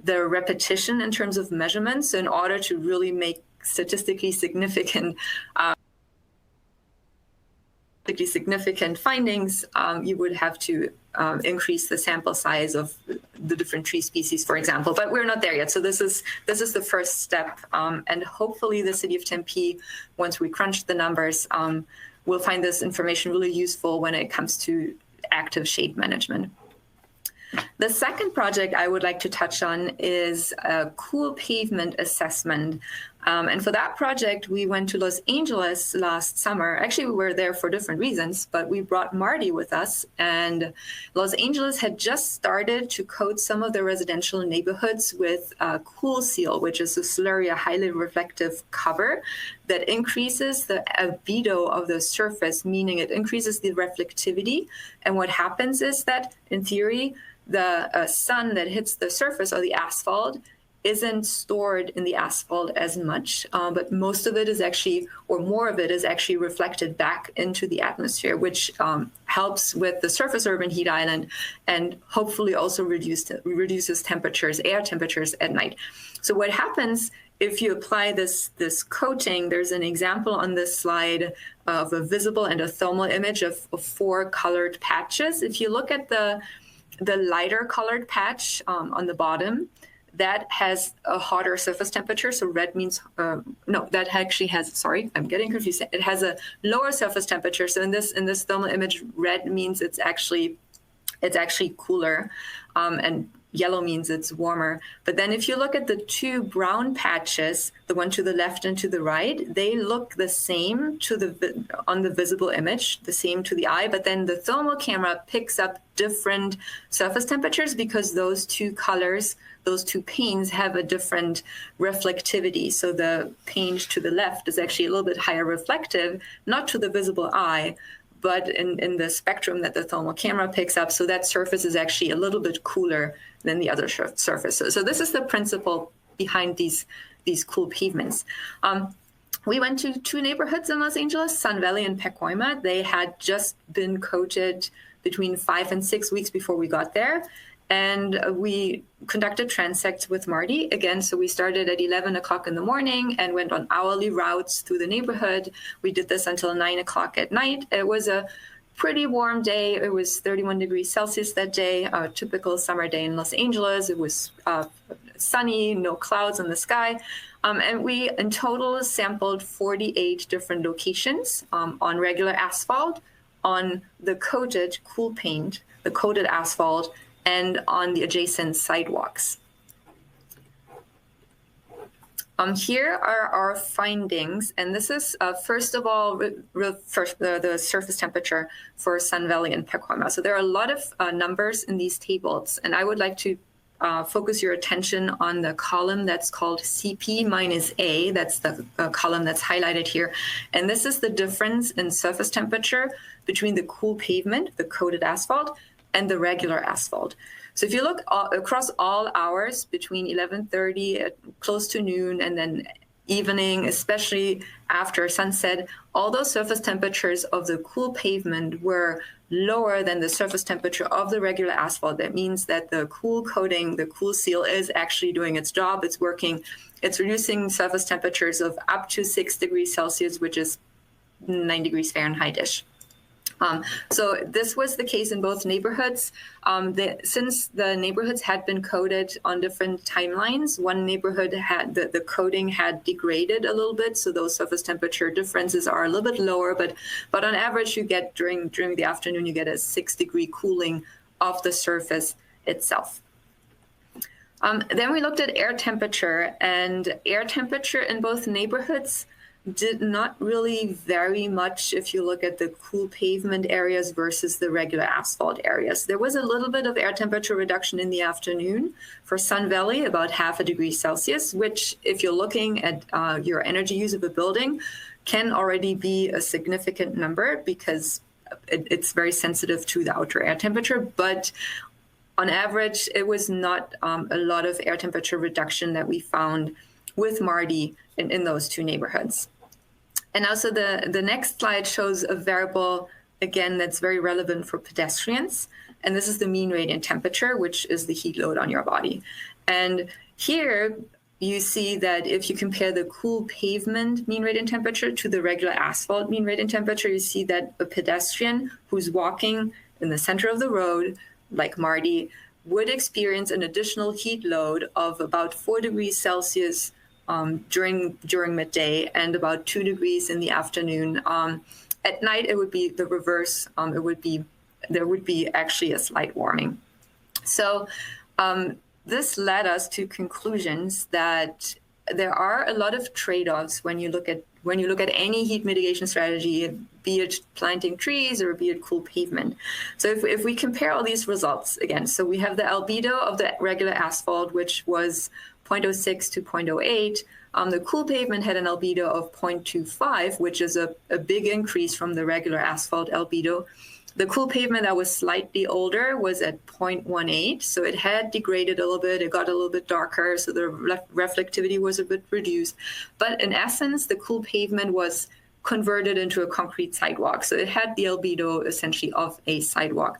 the repetition in terms of measurements in order to really make statistically significant findings. You would have to increase the sample size of the different tree species, for example, but we're not there yet. So this is the first step, and hopefully the city of Tempe, once we crunch the numbers, will find this information really useful when it comes to active shade management. The second project I would like to touch on is a cool pavement assessment. And for that project, we went to Los Angeles last summer. Actually, we were there for different reasons, but we brought Marty with us. And Los Angeles had just started to coat some of the residential neighborhoods with Cool Seal, which is a slurry, a highly reflective cover that increases the albedo of the surface, meaning it increases the reflectivity. And what happens is that, in theory, the sun that hits the surface or the asphalt isn't stored in the asphalt as much, but most of it is actually, or more of it is actually reflected back into the atmosphere, which helps with the surface urban heat island and hopefully also reduces temperatures, air temperatures at night. So what happens if you apply this coating, there's an example on this slide of a visible and a thermal image of 4 colored patches. If you look at the lighter colored patch on the bottom, that has a hotter surface temperature. So red means, no, that actually has, sorry, I'm getting confused. It has a lower surface temperature. So in this thermal image, red means it's actually cooler, and yellow means it's warmer. But then if you look at the 2 brown patches, the one to the left and to the right, they look the same on the visible image, the same to the eye, but then the thermal camera picks up different surface temperatures because those 2 colors, those 2 panes have a different reflectivity. So the pane to the left is actually a little bit higher reflective, not to the visible eye, but in the spectrum that the thermal camera picks up. So that surface is actually a little bit cooler than the other surfaces. So this is the principle behind these cool pavements. We went to 2 neighborhoods in Los Angeles, Sun Valley and Pacquiao. They had just been coated between 5 and 6 weeks before we got there. And we conducted transects with Marty again. So we started at 11 o'clock in the morning and went on hourly routes through the neighborhood. We did this until 9 o'clock at night. It was a pretty warm day. It was 31 degrees Celsius that day, a typical summer day in Los Angeles. It was sunny, no clouds in the sky. And we in total sampled 48 different locations on regular asphalt, on the coated cool paint, the coated asphalt, and on the adjacent sidewalks. Here are our findings, and this is first of all the surface temperature for Sun Valley and Pacquiao. So there are a lot of numbers in these tables, and I would like to focus your attention on the column that's called CP minus A. That's the column that's highlighted here, and this is the difference in surface temperature between the cool pavement, the coated asphalt, and the regular asphalt. So if you look across all hours between 11:30 close to noon and then evening, especially after sunset, although surface temperatures of the cool pavement were lower than the surface temperature of the regular asphalt. That means that the cool coating, the cool seal, is actually doing its job. It's working. It's reducing surface temperatures of up to 6 degrees Celsius, which is 9 degrees Fahrenheit-ish. So this was the case in both neighborhoods. Since the neighborhoods had been coded on different timelines, one neighborhood had the coating had degraded a little bit, so those surface temperature differences are a little bit lower. But on average, you get during the afternoon, you get a 6-degree cooling of the surface itself. Then we looked at air temperature, and air temperature in both neighborhoods did not really vary much if you look at the cool pavement areas versus the regular asphalt areas. There was a little bit of air temperature reduction in the afternoon for Sun Valley, about 0.5 degree Celsius, which, if you're looking at your energy use of a building, can already be a significant number because it's very sensitive to the outer air temperature. But on average, it was not a lot of air temperature reduction that we found with Mardi in those two neighborhoods. And also the next slide shows a variable, again, that's very relevant for pedestrians. And this is the mean radiant temperature, which is the heat load on your body. And here you see that if you compare the cool pavement mean radiant temperature to the regular asphalt mean radiant temperature, you see that a pedestrian who's walking in the center of the road, like Mardi, would experience an additional heat load of about 4 degrees Celsius during midday and about 2 degrees in the afternoon. At night, it would be the reverse. There would be actually a slight warming. So this led us to conclusions that there are a lot of trade-offs when you look at any heat mitigation strategy, be it planting trees or be it cool pavement. So if we compare all these results again, so we have the albedo of the regular asphalt, which was 0.06 to 0.08. The cool pavement had an albedo of 0.25, which is a big increase from the regular asphalt albedo. The cool pavement that was slightly older was at 0.18, so it had degraded a little bit. It got a little bit darker, so the reflectivity was a bit reduced. But in essence, the cool pavement was converted into a concrete sidewalk, so it had the albedo essentially of a sidewalk.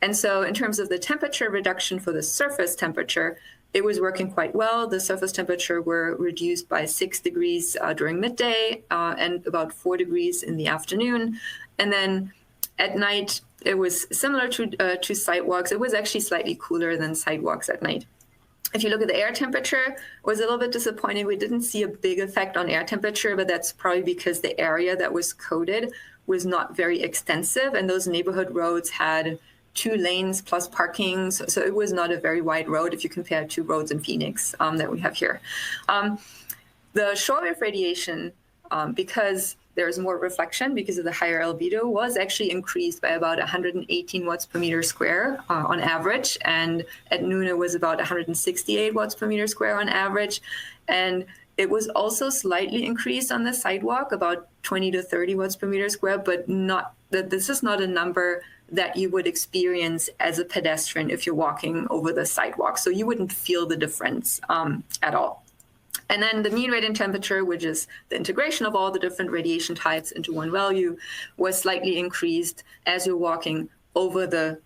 And so in terms of the temperature reduction for the surface temperature, it was working quite well. The surface temperature were reduced by 6 degrees during midday and about 4 degrees in the afternoon. And then at night, it was similar to sidewalks. It was actually slightly cooler than sidewalks at night. If you look at the air temperature, it was a little bit disappointing. We didn't see a big effect on air temperature, but that's probably because the area that was coded was not very extensive, and those neighborhood roads had 2 lanes plus parking, so it was not a very wide road if you compare it to roads in Phoenix that we have here. The shortwave radiation, because there's more reflection because of the higher albedo, was actually increased by about 118 watts per meter square on average. And at noon, it was about 168 watts per meter square on average. And it was also slightly increased on the sidewalk, about 20 to 30 watts per meter square, but not that this is not a number that you would experience as a pedestrian if you're walking over the sidewalk. So you wouldn't feel the difference at all. And then the mean radiant temperature, which is the integration of all the different radiation types into one value, was slightly increased as you're walking over the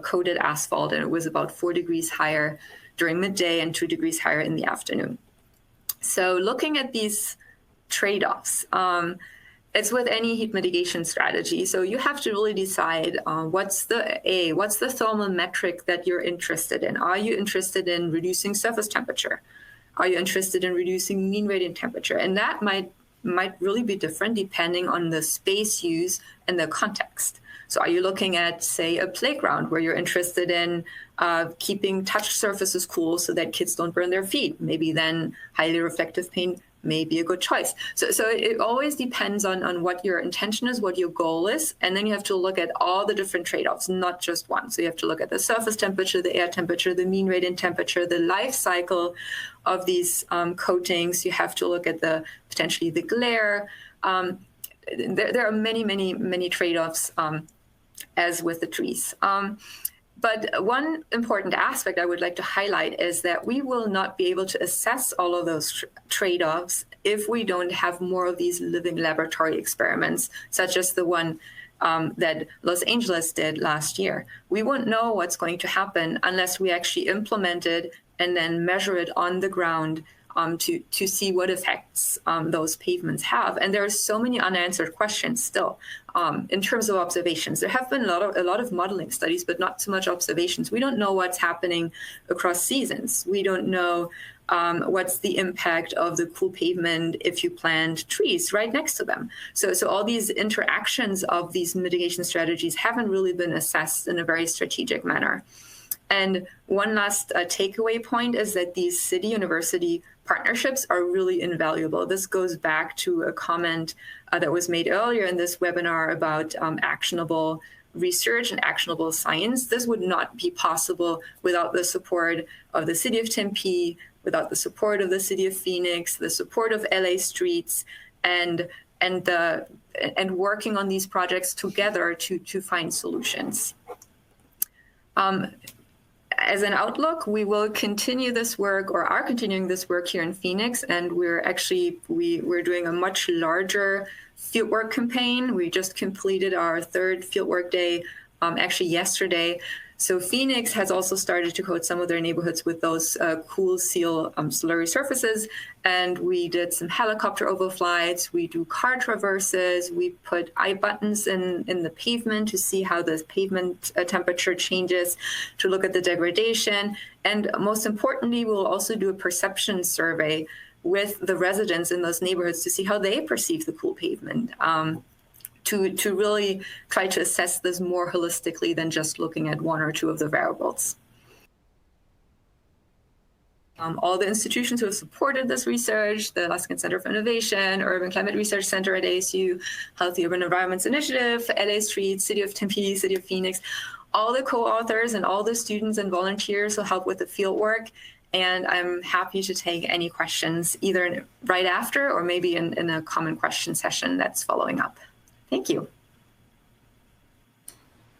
coated asphalt, and it was about 4 degrees higher during midday and 2 degrees higher in the afternoon. So looking at these trade-offs, it's with any heat mitigation strategy. So you have to really decide what's the thermal metric that you're interested in. Are you interested in reducing surface temperature? Are you interested in reducing mean radiant temperature? And that might really be different depending on the space use and the context. So are you looking at, say, a playground where you're interested in keeping touch surfaces cool so that kids don't burn their feet? Maybe then highly reflective paint may be a good choice. So it always depends on what your intention is, what your goal is, and then you have to look at all the different trade-offs, not just one. So you have to look at the surface temperature, the air temperature, the mean radiant temperature, the life cycle of these coatings. You have to look at potentially the glare. There are many trade-offs as with the trees. But one important aspect I would like to highlight is that we will not be able to assess all of those trade-offs if we don't have more of these living laboratory experiments, such as the one that Los Angeles did last year. We won't know what's going to happen unless we actually implement it and then measure it on the ground to see what effects those pavements have. And there are so many unanswered questions still in terms of observations. There have been a lot of modeling studies, but not so much observations. We don't know what's happening across seasons. We don't know what's the impact of the cool pavement if you plant trees right next to them. So all these interactions of these mitigation strategies haven't really been assessed in a very strategic manner. And one last takeaway point is that these city-university partnerships are really invaluable. This goes back to a comment that was made earlier in this webinar about actionable research and actionable science. This would not be possible without the support of the city of Tempe, without the support of the city of Phoenix, the support of LA Streets, and working on these projects together to find solutions. As an outlook, we will continue this work, or are continuing this work here in Phoenix, and we're doing a much larger fieldwork campaign. We just completed our third fieldwork day, actually yesterday. So Phoenix has also started to coat some of their neighborhoods with those cool seal slurry surfaces. And we did some helicopter overflights. We do car traverses. We put eye buttons in the pavement to see how the pavement temperature changes, to look at the degradation. And most importantly, we'll also do a perception survey with the residents in those neighborhoods to see how they perceive the cool pavement. To really try to assess this more holistically than just looking at one or two of the variables. All the institutions who have supported this research, the Luskin Center for Innovation, Urban Climate Research Center at ASU, Healthy Urban Environments Initiative, LA Streets, City of Tempe, City of Phoenix, all the co-authors and all the students and volunteers who help with the field work. And I'm happy to take any questions either right after or maybe in a common question session that's following up. Thank you.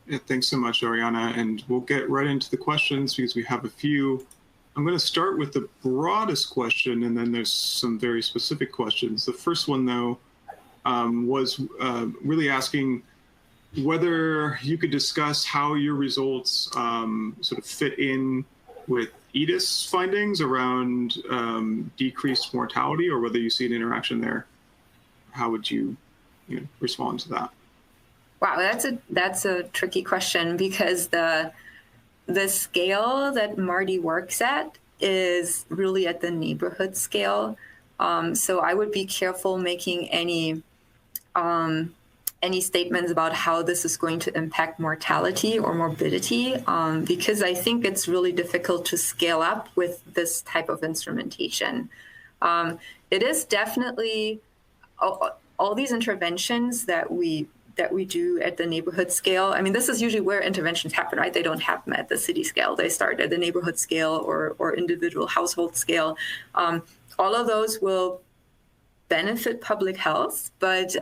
Yeah, thanks so much, Ariana. And we'll get right into the questions because we have a few. I'm going to start with the broadest question, and then there's some very specific questions. The first one, though, was really asking whether you could discuss how your results sort of fit in with Edith's findings around decreased mortality, or whether you see an interaction there. How would you respond to that? Wow, that's a tricky question because the scale that Marty works at is really at the neighborhood scale. So I would be careful making any statements about how this is going to impact mortality or morbidity, because I think it's really difficult to scale up with this type of instrumentation. It is definitely all these interventions that we do at the neighborhood scale. I mean, this is usually where interventions happen, right? They don't happen at the city scale. They start at the neighborhood scale or individual household scale. All of those will benefit public health, but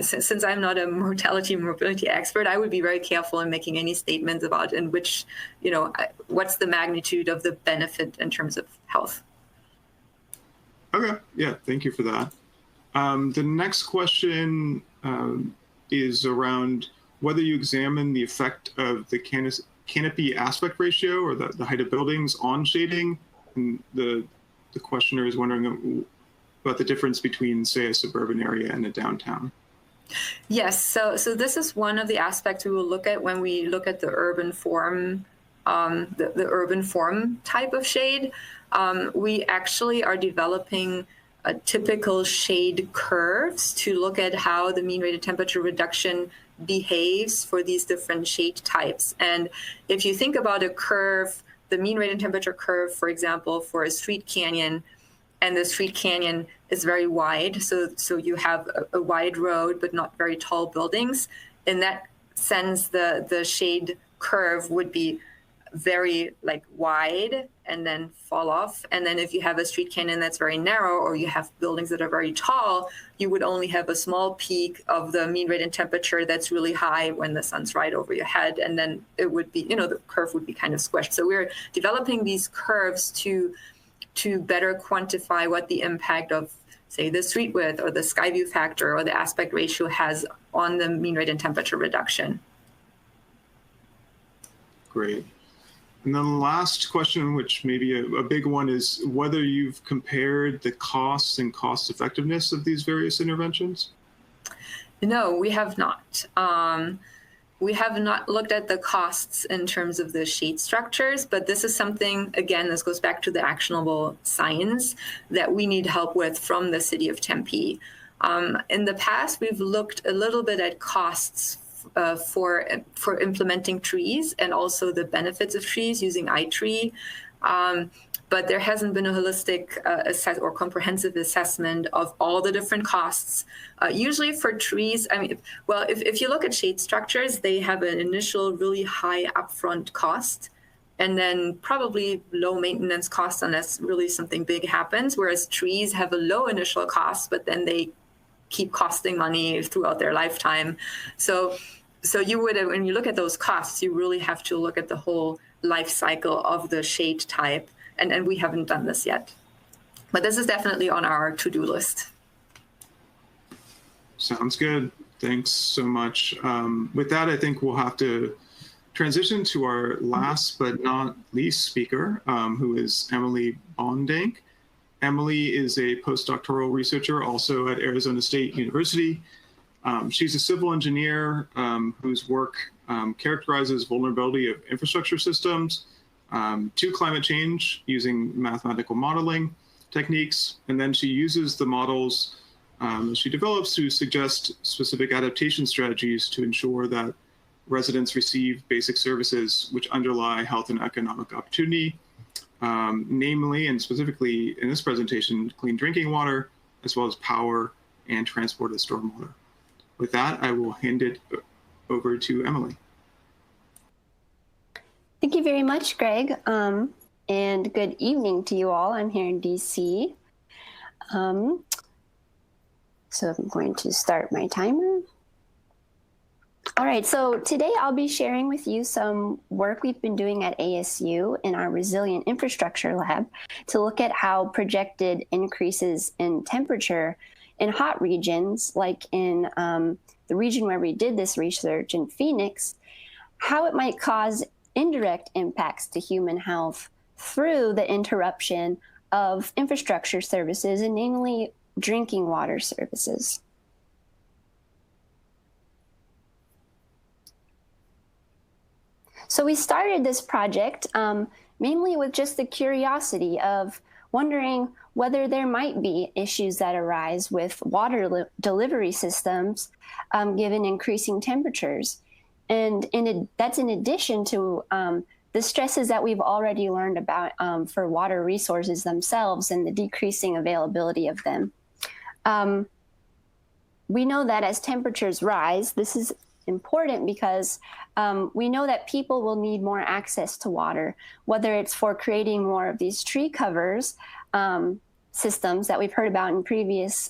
since I'm not a mortality and morbidity expert, I would be very careful in making any statements about in which, what's the magnitude of the benefit in terms of health. Okay, yeah, thank you for that. The next question is around whether you examine the effect of the canopy aspect ratio, or the height of buildings, on shading. And the questioner is wondering about the difference between, say, a suburban area and a downtown. Yes, so this is one of the aspects we will look at when we look at the urban form, the urban form type of shade. We actually are developing typical shade curves to look at how the mean rate of temperature reduction behaves for these different shade types. And if you think about a curve, the mean rate of temperature curve, for example, for a street canyon, and the street canyon is very wide, so you have a wide road but not very tall buildings. In that sense, the shade curve would be very like wide and then fall off. And then if you have a street canyon that's very narrow, or you have buildings that are very tall, you would only have a small peak of the mean radiant temperature that's really high when the sun's right over your head. And then it would be, the curve would be kind of squished. So we're developing these curves to better quantify what the impact of, say, the street width or the sky view factor or the aspect ratio has on the mean radiant temperature reduction. Great. And then the last question, which may be a big one, is whether you've compared the costs and cost effectiveness of these various interventions? No, we have not. We have not looked at the costs in terms of the shade structures, but this is something, again, this goes back to the actionable science that we need help with from the city of Tempe. In the past, we've looked a little bit at costs for implementing trees and also the benefits of trees using iTree. But there hasn't been a holistic or comprehensive assessment of all the different costs. Usually for trees, if you look at shade structures, they have an initial really high upfront cost, and then probably low maintenance costs unless really something big happens, whereas trees have a low initial cost, but then they keep costing money throughout their lifetime. So you would, when you look at those costs, you really have to look at the whole life cycle of the shade type. And we haven't done this yet. But this is definitely on our to-do list. Sounds good. Thanks so much. With that, I think we'll have to transition to our last but not least speaker, who is Emily Bondank. Emily is a postdoctoral researcher also at Arizona State University. She's a civil engineer whose work characterizes vulnerability of infrastructure systems to climate change using mathematical modeling techniques. And then she uses the models she develops to suggest specific adaptation strategies to ensure that residents receive basic services which underlie health and economic opportunity, namely and specifically in this presentation, clean drinking water, as well as power and transported stormwater. With that, I will hand it over to Emily. Thank you very much, Greg, and good evening to you all. I'm here in DC. So I'm going to start my timer. All right, so today I'll be sharing with you some work we've been doing at ASU in our Resilient Infrastructure Lab to look at how projected increases in temperature in hot regions, like in the region where we did this research in Phoenix, how it might cause indirect impacts to human health through the interruption of infrastructure services, and namely drinking water services. So we started this project mainly with just the curiosity of wondering whether there might be issues that arise with water delivery systems given increasing temperatures. And that's in addition to the stresses that we've already learned about for water resources themselves and the decreasing availability of them. We know that as temperatures rise, this is important because we know that people will need more access to water, whether it's for creating more of these tree covers systems that we've heard about in previous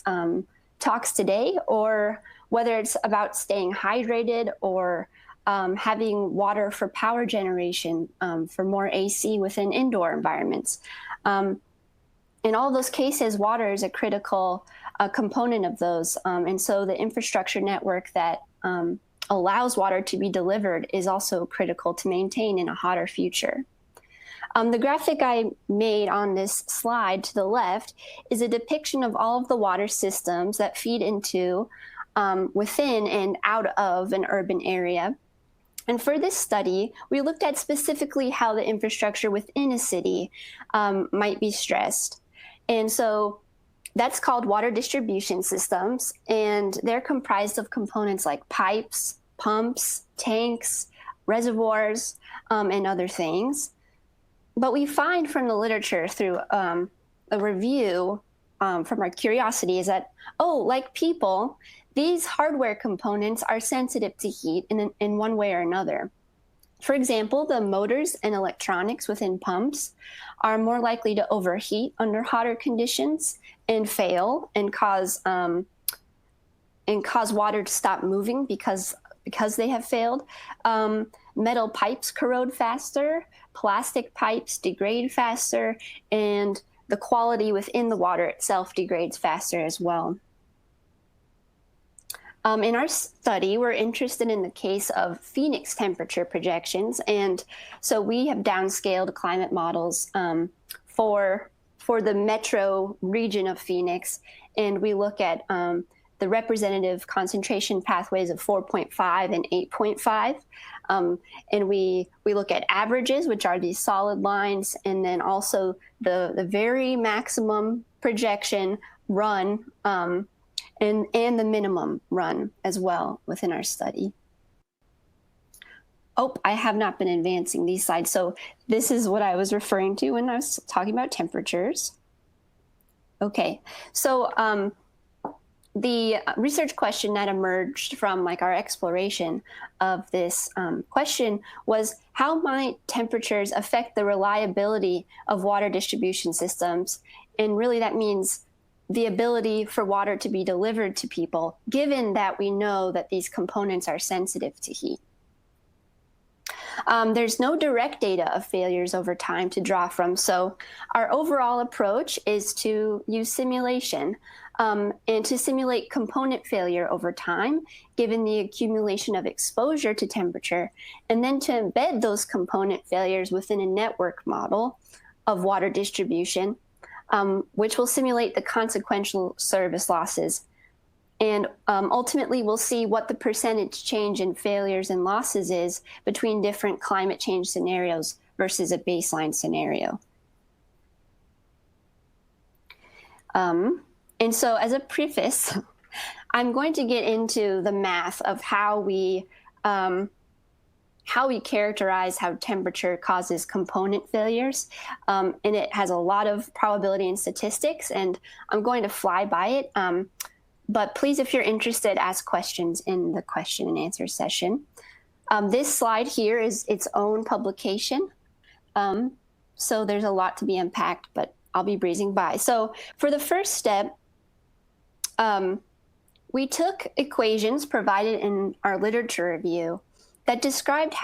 talks today, or whether it's about staying hydrated or having water for power generation for more AC within indoor environments. In all those cases, water is a critical component of those. And so the infrastructure network that allows water to be delivered is also critical to maintain in a hotter future. The graphic I made on this slide to the left is a depiction of all of the water systems that feed into, within and out of an urban area. And for this study, we looked at specifically how the infrastructure within a city might be stressed. And so that's called water distribution systems, and they're comprised of components like pipes, pumps, tanks, reservoirs, and other things. But we find from the literature through a review from our curiosity is that, like people, these hardware components are sensitive to heat in one way or another. For example, the motors and electronics within pumps are more likely to overheat under hotter conditions and fail and cause water to stop moving because they have failed. Metal pipes corrode faster, plastic pipes degrade faster, and the quality within the water itself degrades faster as well. In our study, we're interested in the case of Phoenix temperature projections, and so we have downscaled climate models for the metro region of Phoenix, and we look at the representative concentration pathways of 4.5 and 8.5. And we look at averages, which are these solid lines, and then also the very maximum projection run and the minimum run as well within our study. Oh, I have not been advancing these slides. So this is what I was referring to when I was talking about temperatures. Okay, so the research question that emerged from our exploration of this question was, how might temperatures affect the reliability of water distribution systems? And really that means the ability for water to be delivered to people, given that we know that these components are sensitive to heat. There's no direct data of failures over time to draw from, so our overall approach is to use simulation and to simulate component failure over time, given the accumulation of exposure to temperature, and then to embed those component failures within a network model of water distribution, which will simulate the consequential service losses. And ultimately, we'll see what the percentage change in failures and losses is between different climate change scenarios versus a baseline scenario. And so as a preface, I'm going to get into the math of how we characterize how temperature causes component failures. And it has a lot of probability and statistics, and I'm going to fly by it. But please, if you're interested, ask questions in the question and answer session. This slide here is its own publication. So there's a lot to be unpacked, but I'll be breezing by. So for the first step, we took equations provided in our literature review that described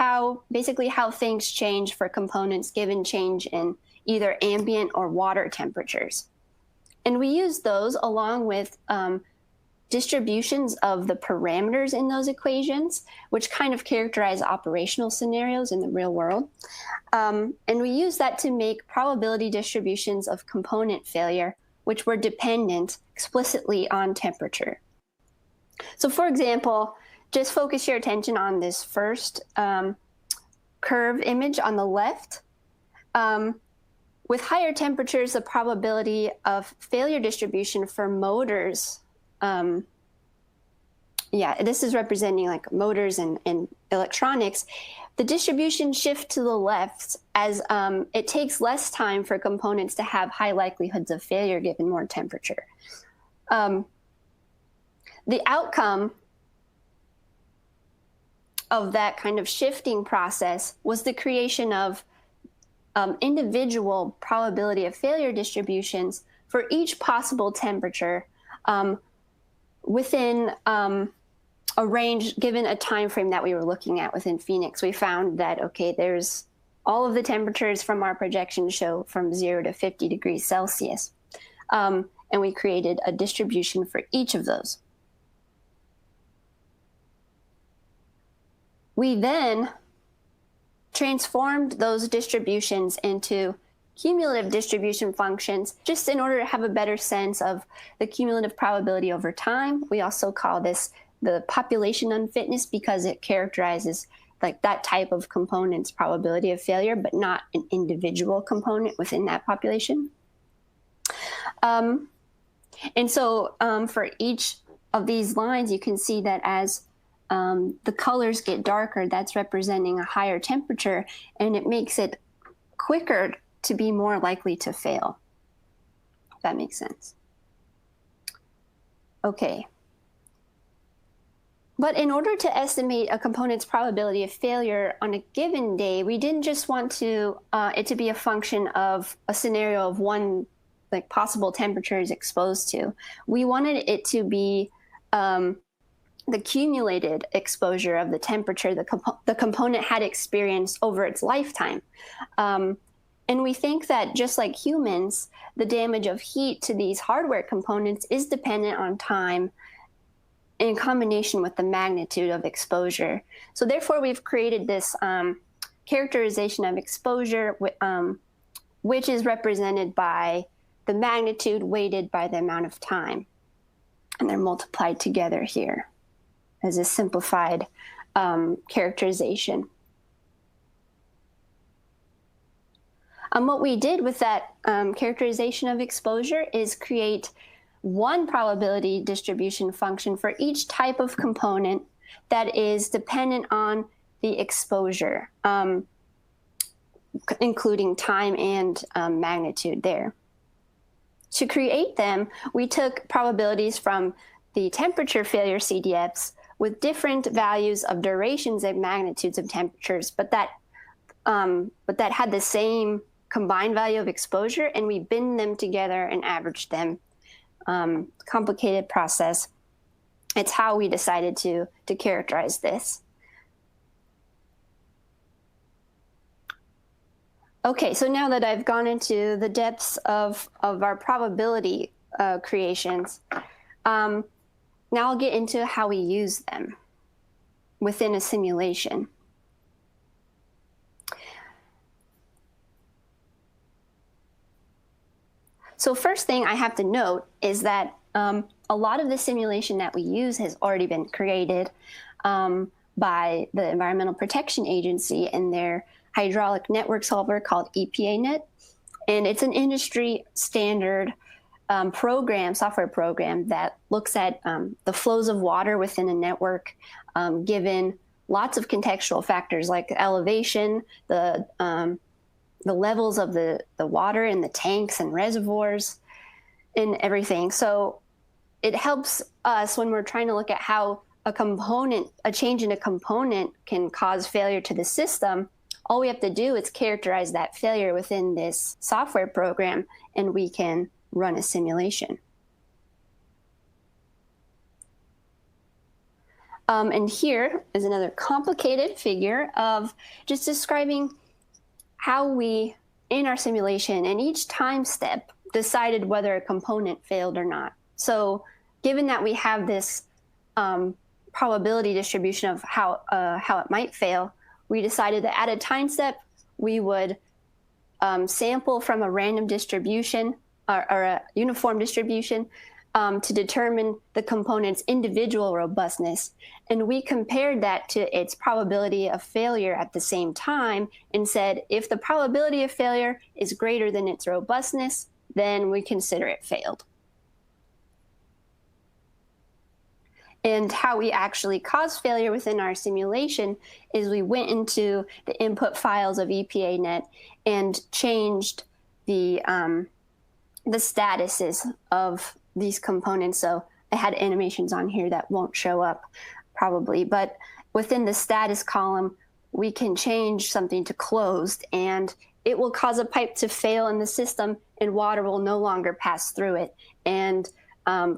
basically how things change for components given change in either ambient or water temperatures. And we used those along with distributions of the parameters in those equations, which kind of characterize operational scenarios in the real world. And we use that to make probability distributions of component failure, which were dependent explicitly on temperature. So for example, just focus your attention on this first curve image on the left. With higher temperatures, the probability of failure distribution for motors, this is representing motors and electronics. The distribution shift to the left as it takes less time for components to have high likelihoods of failure given more temperature. The outcome of that kind of shifting process was the creation of individual probability of failure distributions for each possible temperature within a range given a time frame that we were looking at within Phoenix. We found that, okay, there's all of the temperatures from our projections show from 0 to 50 degrees Celsius. And we created a distribution for each of those. We then transformed those distributions into cumulative distribution functions, just in order to have a better sense of the cumulative probability over time. We also call this the population unfitness because it characterizes that type of component's probability of failure, but not an individual component within that population. And so for each of these lines, you can see that as the colors get darker, that's representing a higher temperature, and it makes it quicker to be more likely to fail, if that makes sense. Okay. But in order to estimate a component's probability of failure on a given day, we didn't just want it to be a function of a scenario of one possible temperature is exposed to. We wanted it to be the cumulated exposure of the temperature the component had experienced over its lifetime. And we think that just like humans, the damage of heat to these hardware components is dependent on time in combination with the magnitude of exposure. So therefore, we've created this characterization of exposure, which is represented by the magnitude weighted by the amount of time. And they're multiplied together here as a simplified characterization. What we did with that characterization of exposure is create one probability distribution function for each type of component that is dependent on the exposure, including time and magnitude there. To create them, we took probabilities from the temperature failure CDFs with different values of durations and magnitudes of temperatures, but that had the same combined value of exposure, and we binned them together and averaged them. Complicated process. It's how we decided to characterize this. Okay, so now that I've gone into the depths of our probability creations, now I'll get into how we use them within a simulation. So first thing I have to note is that a lot of the simulation that we use has already been created by the Environmental Protection Agency and their hydraulic network solver called EPANet. And it's an industry standard software program that looks at the flows of water within a network, given lots of contextual factors like elevation, the levels of the water in the tanks and reservoirs and everything. So it helps us when we're trying to look at how a change in a component can cause failure to the system. All we have to do is characterize that failure within this software program, and we can run a simulation. And here is another complicated figure of just describing how we, in our simulation, and each time step, decided whether a component failed or not. So given that we have this probability distribution of how it might fail, we decided that at a time step, we would sample from a random distribution or a uniform distribution to determine the component's individual robustness. And we compared that to its probability of failure at the same time and said, if the probability of failure is greater than its robustness, then we consider it failed. And how we actually caused failure within our simulation is we went into the input files of EPANet and changed the statuses of these components. So I had animations on here that won't show up probably, but within the status column, we can change something to closed, and it will cause a pipe to fail in the system and water will no longer pass through it. And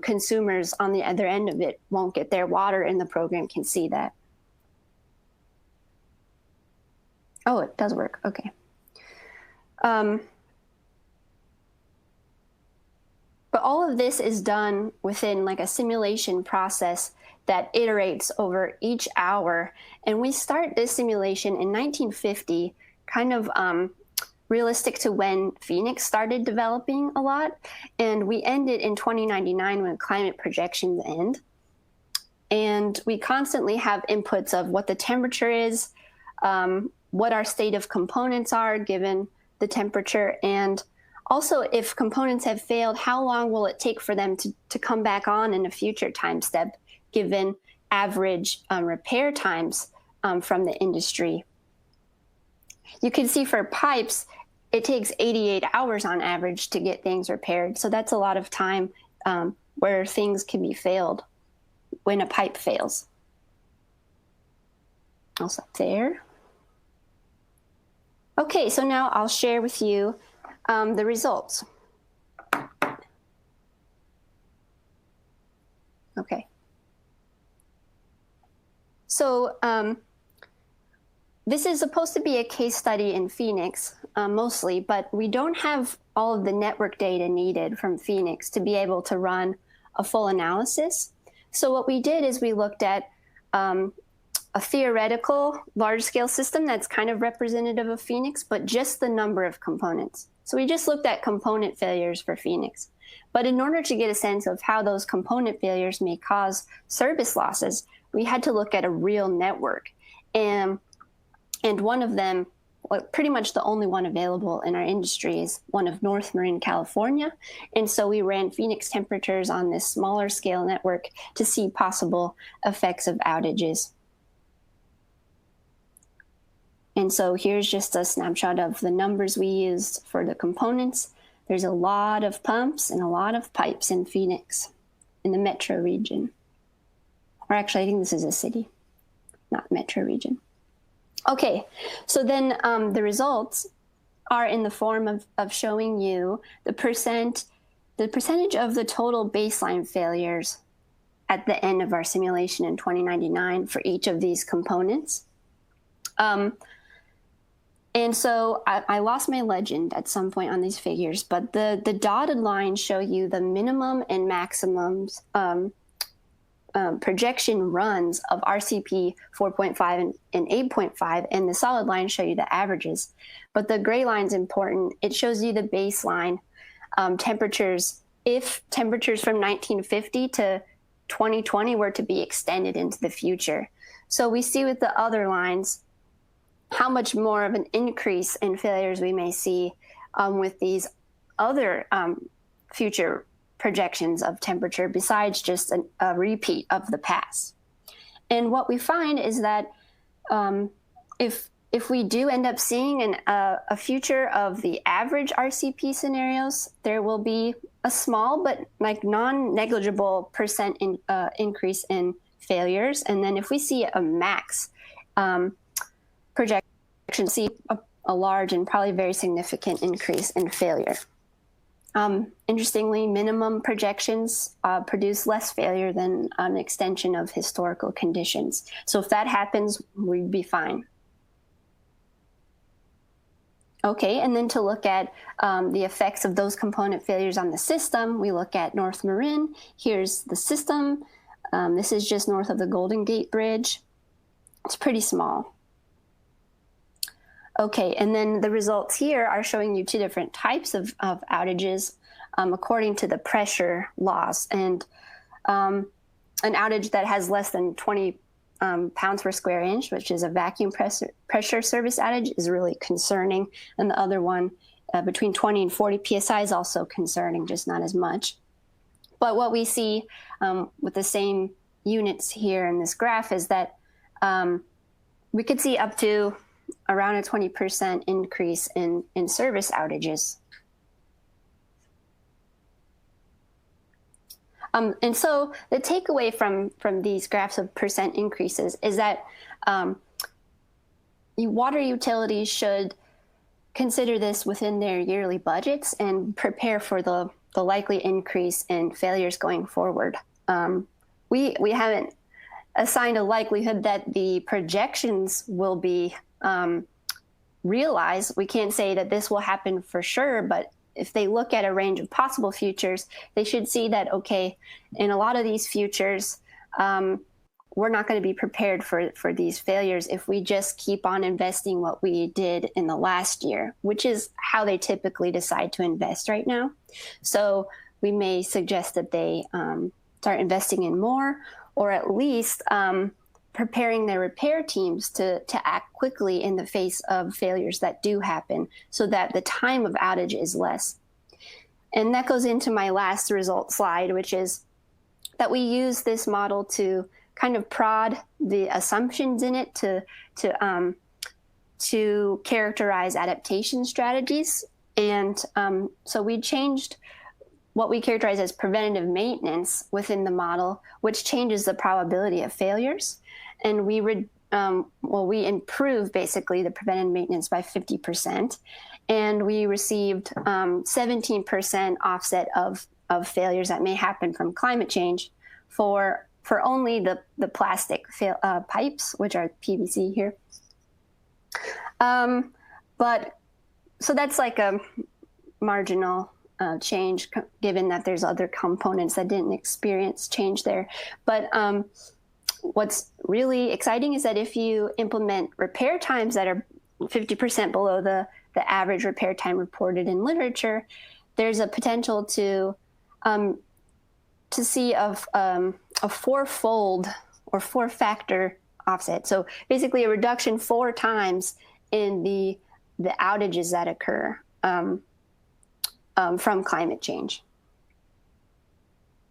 consumers on the other end of it won't get their water, and the program can see that. Oh, it does work. Okay. But all of this is done within like a simulation process that iterates over each hour. And we start this simulation in 1950, kind of realistic to when Phoenix started developing a lot. And we end it in 2099 when climate projections end. And we constantly have inputs of what the temperature is, what our state of components are given the temperature, and also if components have failed, how long will it take for them to come back on in a future time step, given average repair times from the industry. You can see for pipes, it takes 88 hours on average to get things repaired. So that's a lot of time where things can be failed when a pipe fails. I'll stop there. Okay, so now I'll share with you the results. Okay. So this is supposed to be a case study in Phoenix, mostly, but we don't have all of the network data needed from Phoenix to be able to run a full analysis. So what we did is we looked at a theoretical large-scale system that's kind of representative of Phoenix, but just the number of components. So we just looked at component failures for Phoenix. But in order to get a sense of how those component failures may cause service losses, we had to look at a real network. And one of them, pretty much the only one available in our industry, is one of North Marin, California. And so we ran Phoenix temperatures on this smaller scale network to see possible effects of outages. And so here's just a snapshot of the numbers we used for the components. There's a lot of pumps and a lot of pipes in Phoenix, in the metro region. Or actually, I think this is a city, not metro region. Okay, so then the results are in the form of showing you the percentage of the total baseline failures at the end of our simulation in 2099 for each of these components. And so I lost my legend at some point on these figures, but the dotted lines show you the minimum and maximums projection runs of RCP 4.5 and 8.5, and the solid lines show you the averages. But the gray line's important. It shows you the baseline temperatures, if temperatures from 1950 to 2020 were to be extended into the future. So we see with the other lines how much more of an increase in failures we may see with these other future projections of temperature besides just a repeat of the past. And what we find is that if we do end up seeing a future of the average RCP scenarios, there will be a small but like non-negligible percent increase in failures. And then if we see a max projection, see a large and probably very significant increase in failure. Interestingly, minimum projections produce less failure than an extension of historical conditions. So if that happens, we'd be fine. Okay, and then to look at the effects of those component failures on the system, we look at North Marin. Here's the system. This is just north of the Golden Gate Bridge. It's pretty small. Okay, and then the results here are showing you two different types of outages according to the pressure loss. And an outage that has less than 20 pounds per square inch, which is a vacuum pressure service outage, is really concerning. And the other one, between 20 and 40 PSI, is also concerning, just not as much. But what we see with the same units here in this graph is that we could see up to around a 20% increase in service outages. And so the takeaway from these graphs of percent increases is that water utilities should consider this within their yearly budgets and prepare for the likely increase in failures going forward. We haven't assigned a likelihood that the projections will be realized. We can't say that this will happen for sure, but if they look at a range of possible futures, they should see that, okay, in a lot of these futures, we're not going to be prepared for these failures if we just keep on investing what we did in the last year, which is how they typically decide to invest right now. So we may suggest that they start investing in more, or at least preparing their repair teams to act quickly in the face of failures that do happen so that the time of outage is less. And that goes into my last result slide, which is that we use this model to kind of prod the assumptions in it to characterize adaptation strategies. And so we changed what we characterize as preventative maintenance within the model, which changes the probability of failures. And we we improved basically the preventive maintenance by 50%, and we received 17% offset of failures that may happen from climate change for only the plastic pipes, which are PVC here. But so that's like a marginal change, given that there's other components that didn't experience change there. But what's really exciting is that if you implement repair times that are 50% below the average repair time reported in literature, there's a potential to see a four-fold or four-factor offset. So basically a reduction 4 times in the outages that occur from climate change,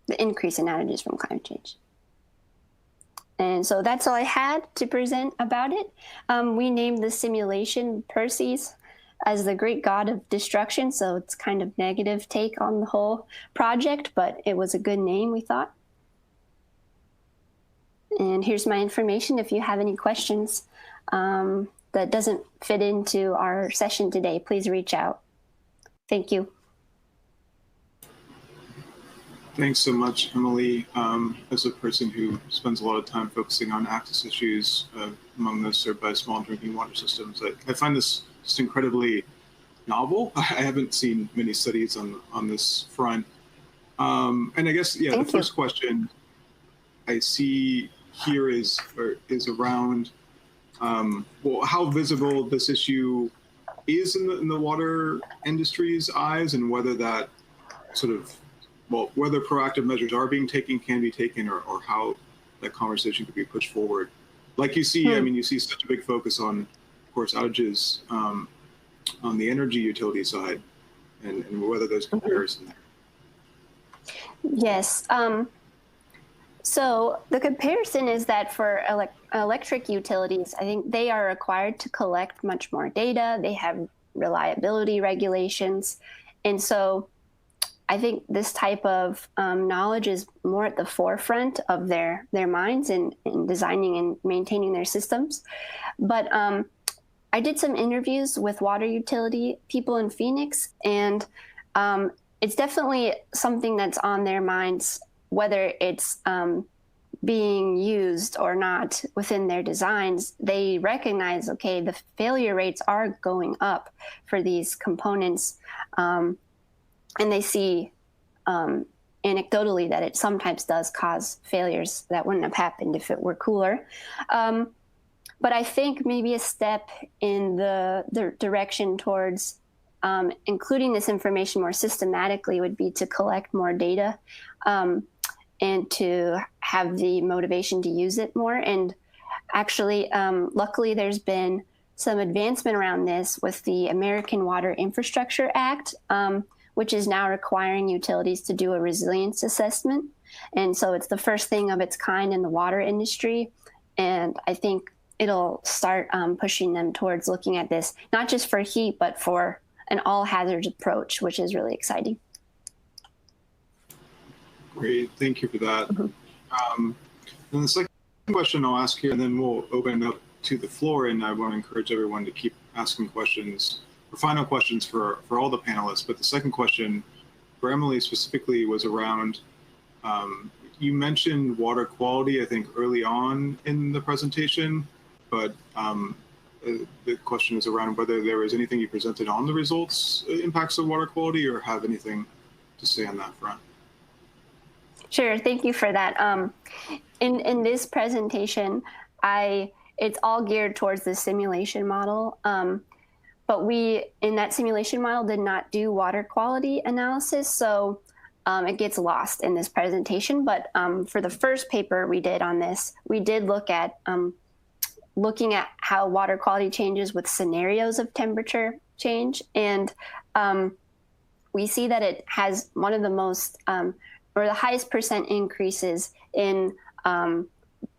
the increase in outages from climate change. And so that's all I had to present about it. We named the simulation Perseus as the great god of destruction, so it's kind of negative take on the whole project, but it was a good name, we thought. And here's my information if you have any questions that doesn't fit into our session today, please reach out. Thank you. Thanks so much, Emily. As a person who spends a lot of time focusing on access issues among those served by small drinking water systems, I find this just incredibly novel. I haven't seen many studies on this front. And I guess, yeah, the first question I see here is around, well, how visible this issue is in the water industry's eyes, and whether that sort of, well, whether proactive measures are being taken, can be taken, or how that conversation could be pushed forward. Like you see, I mean, you see such a big focus on, of course, outages on the energy utility side, and whether there's comparison there. Yes. So the comparison is that for electric utilities, I think they are required to collect much more data. They have reliability regulations. And so I think this type of knowledge is more at the forefront of their minds in designing and maintaining their systems. But I did some interviews with water utility people in Phoenix, and it's definitely something that's on their minds, whether it's being used or not within their designs. They recognize, okay, the failure rates are going up for these components. And they see anecdotally that it sometimes does cause failures that wouldn't have happened if it were cooler. But I think maybe a step in the direction towards including this information more systematically would be to collect more data and to have the motivation to use it more. And actually, luckily, there's been some advancement around this with the American Water Infrastructure Act, which is now requiring utilities to do a resilience assessment. And so it's the first thing of its kind in the water industry. And I think it'll start pushing them towards looking at this, not just for heat, but for an all hazards approach, which is really exciting. Great, thank you for that. And the second question I'll ask here, and then we'll open it up to the floor, and I want to encourage everyone to keep asking questions, or final questions for all the panelists. But the second question for Emily specifically was around, you mentioned water quality, I think, early on in the presentation, but the question is around whether there was anything you presented on the results, impacts of water quality, or have anything to say on that front. Sure, thank you for that. In this presentation, it's all geared towards the simulation model, but we, in that simulation model, did not do water quality analysis, so it gets lost in this presentation. But for the first paper we did on this, we did look at looking at how water quality changes with scenarios of temperature change, and we see that it has one of the most or the highest percent increases in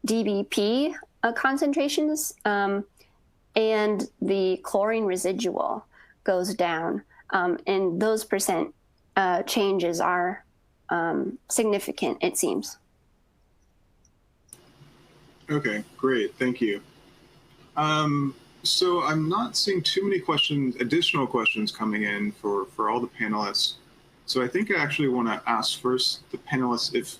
DBP concentrations, and the chlorine residual goes down, and those percent changes are significant, it seems. Okay, great, thank you. So I'm not seeing too many additional questions coming in for all the panelists. So I think I actually want to ask first the panelists if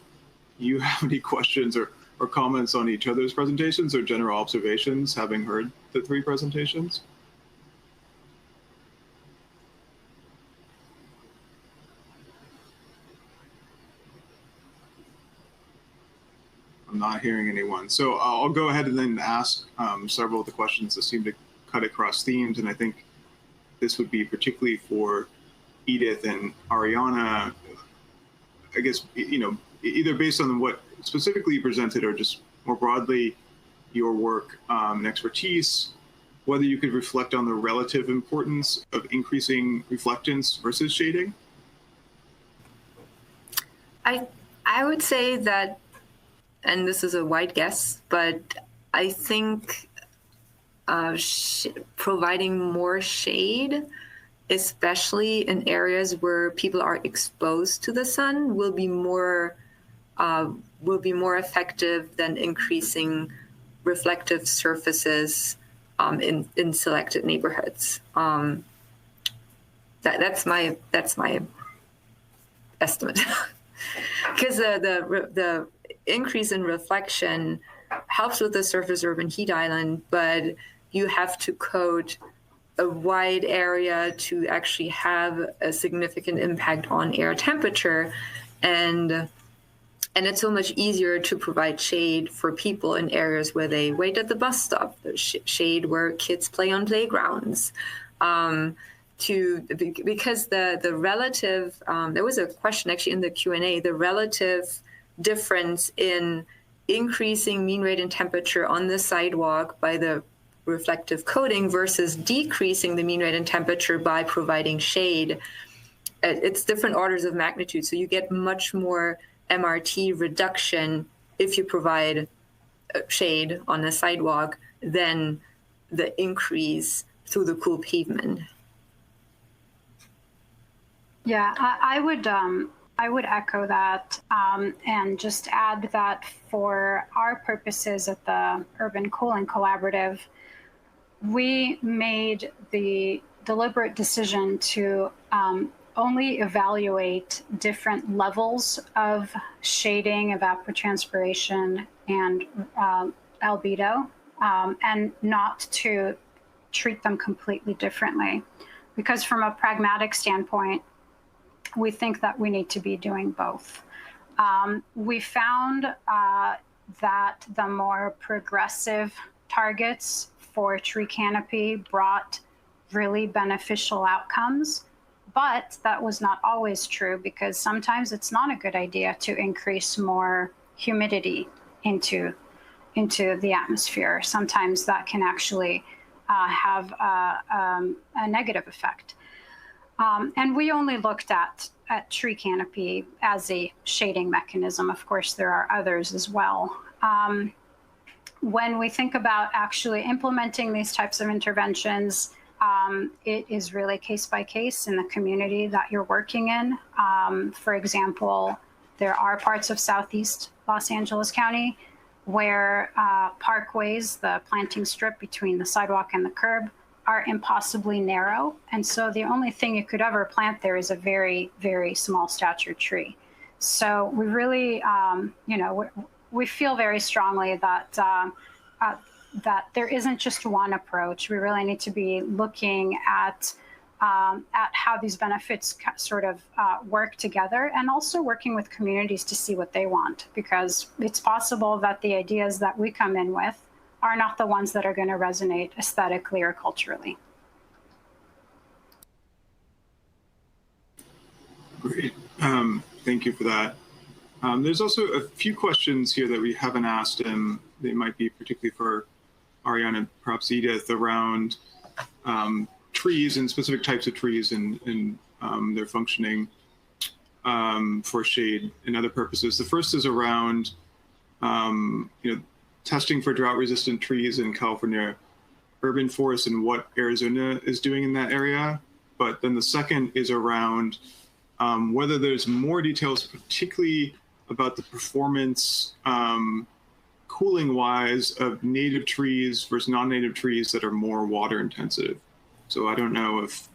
you have any questions or comments on each other's presentations or general observations, having heard the three presentations. I'm not hearing anyone. So I'll go ahead and then ask several of the questions that seem to cut across themes. And I think this would be particularly for Edith and Ariane. I guess, either based on what specifically you presented or just more broadly your work and expertise, whether you could reflect on the relative importance of increasing reflectance versus shading. I would say that, and this is a wide guess, but I think providing more shade, especially in areas where people are exposed to the sun, will be more effective than increasing reflective surfaces in selected neighborhoods. That's my estimate. Because the increase in reflection helps with the surface urban heat island, but you have to coat a wide area to actually have a significant impact on air temperature. And it's so much easier to provide shade for people in areas where they wait at the bus stop, there's shade where kids play on playgrounds. Because the relative, there was a question actually in the Q&A, the relative difference in increasing mean radiant temperature on the sidewalk by the reflective coating versus decreasing the mean radiant temperature by providing shade. It's different orders of magnitude. So you get much more MRT reduction if you provide shade on the sidewalk than the increase through the cool pavement. Yeah, I would echo that and just add that for our purposes at the Urban Cooling Collaborative, we made the deliberate decision to only evaluate different levels of shading, evapotranspiration, and albedo, and not to treat them completely differently. Because from a pragmatic standpoint, we think that we need to be doing both. We found that the more progressive targets for tree canopy brought really beneficial outcomes, but that was not always true because sometimes it's not a good idea to increase more humidity into the atmosphere. Sometimes that can actually have a negative effect. And we only looked at tree canopy as a shading mechanism. Of course, there are others as well. When we think about actually implementing these types of interventions, it is really case by case in the community that you're working in. For example, there are parts of Southeast Los Angeles County where parkways, the planting strip between the sidewalk and the curb, are impossibly narrow. And so the only thing you could ever plant there is a very, very small stature tree. So we really, we feel very strongly that that there isn't just one approach. We really need to be looking at how these benefits sort of work together, and also working with communities to see what they want, because it's possible that the ideas that we come in with are not the ones that are going to resonate aesthetically or culturally. Great. Thank you for that. There's also a few questions here that we haven't asked, and they might be particularly for Ariane and perhaps Edith, around trees and specific types of trees and their functioning for shade and other purposes. The first is around testing for drought-resistant trees in California urban forests and what Arizona is doing in that area. But then the second is around whether there's more details, particularly about the performance cooling wise of native trees versus non-native trees that are more water intensive. So I don't know if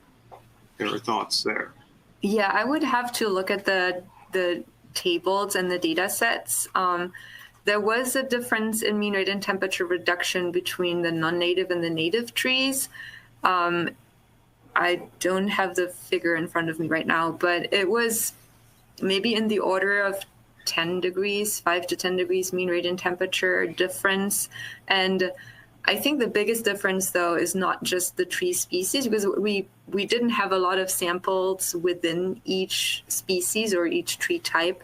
there are thoughts there. Yeah, I would have to look at the tables and the data sets. There was a difference in mean radiant temperature reduction between the non-native and the native trees. I don't have the figure in front of me right now, but it was maybe in the order of 10 degrees, 5 to 10 degrees mean radiant temperature difference. And I think the biggest difference, though, is not just the tree species, because we didn't have a lot of samples within each species or each tree type.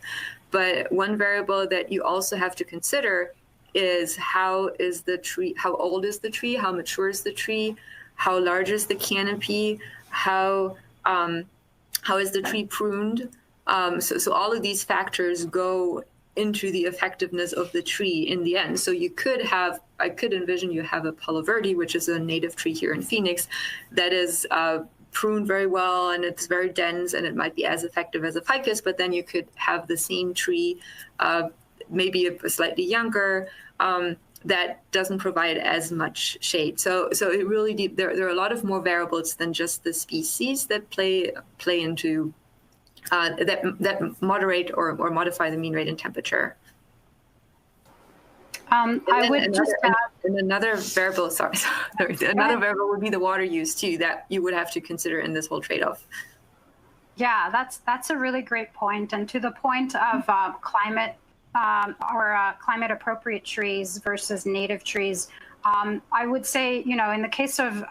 But one variable that you also have to consider is how old is the tree, how mature is the tree, how large is the canopy, how is the tree pruned. So all of these factors go into the effectiveness of the tree in the end. So I could envision you have a Palo Verde, which is a native tree here in Phoenix, that is pruned very well and it's very dense and it might be as effective as a ficus, but then you could have the same tree, maybe a slightly younger, that doesn't provide as much shade. So it really, there are a lot of more variables than just the species that play into that moderate or modify the mean radiant temperature. I would just add, another variable. Sorry, another variable would be the water use too, that you would have to consider in this whole trade-off. Yeah, that's a really great point. And to the point of climate climate appropriate trees versus native trees, I would say, in the case of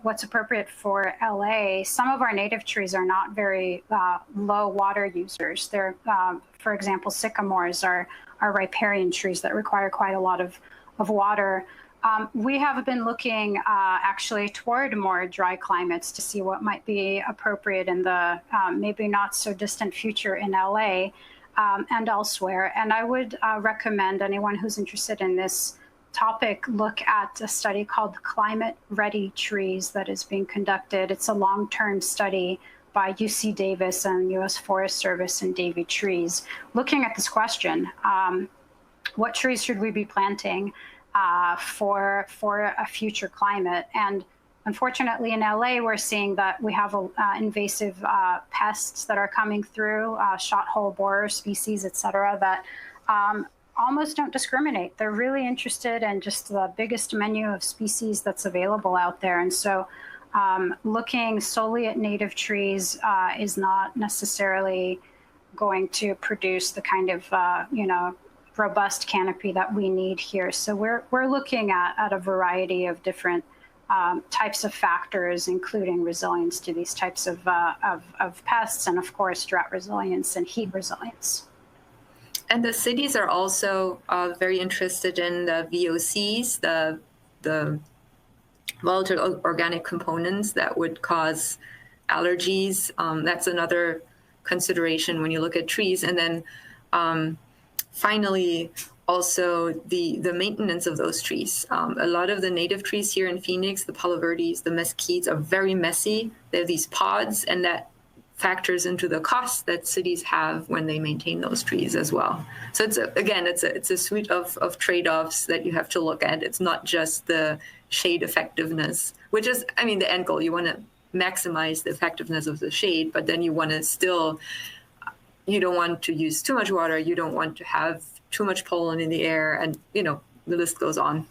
what's appropriate for LA, some of our native trees are not very low water users. They're, for example, sycamores are riparian trees that require quite a lot of water. We have been looking actually toward more dry climates to see what might be appropriate in the maybe not so distant future in LA and elsewhere. And I would recommend anyone who's interested in this topic look at a study called Climate Ready Trees that is being conducted. It's a long-term study by UC Davis and US Forest Service and Davey Trees, looking at this question: what trees should we be planting for a future climate? And unfortunately, in LA, we're seeing that we have invasive pests that are coming through, shot hole borer species, et cetera, that almost don't discriminate. They're really interested in just the biggest menu of species that's available out there. And so looking solely at native trees is not necessarily going to produce the kind of, robust canopy that we need here. So we're looking at a variety of different types of factors, including resilience to these types of pests, and of course, drought resilience and heat resilience. And the cities are also very interested in the VOCs, the volatile organic components that would cause allergies. That's another consideration when you look at trees. And then finally, also the maintenance of those trees. A lot of the native trees here in Phoenix, the Palo Verdes, the mesquites, are very messy. They have these pods, and that factors into the costs that cities have when they maintain those trees as well. So it's a suite of trade-offs that you have to look at. It's not just the shade effectiveness, which is, the end goal. You want to maximize the effectiveness of the shade, but then you want to you don't want to use too much water. You don't want to have too much pollen in the air, and the list goes on.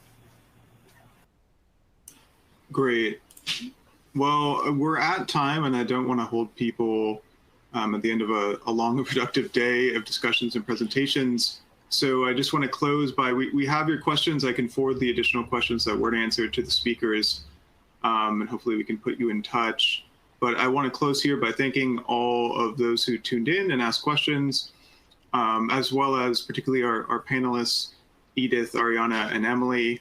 Great. Well, we're at time, and I don't want to hold people at the end of a long and productive day of discussions and presentations. So I just want to close by, we have your questions. I can forward the additional questions that weren't answered to the speakers, and hopefully we can put you in touch. But I want to close here by thanking all of those who tuned in and asked questions, as well as particularly our panelists, Edith, Ariana, and Emily.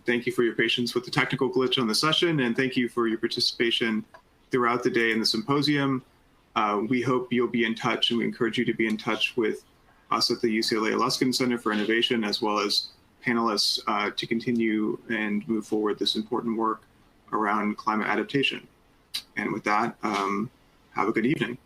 Thank you for your patience with the technical glitch on the session, and thank you for your participation throughout the day in the symposium. We hope you'll be in touch, and we encourage you to be in touch with us at the UCLA Luskin Center for Innovation, as well as panelists to continue and move forward this important work around climate adaptation. And with that, have a good evening.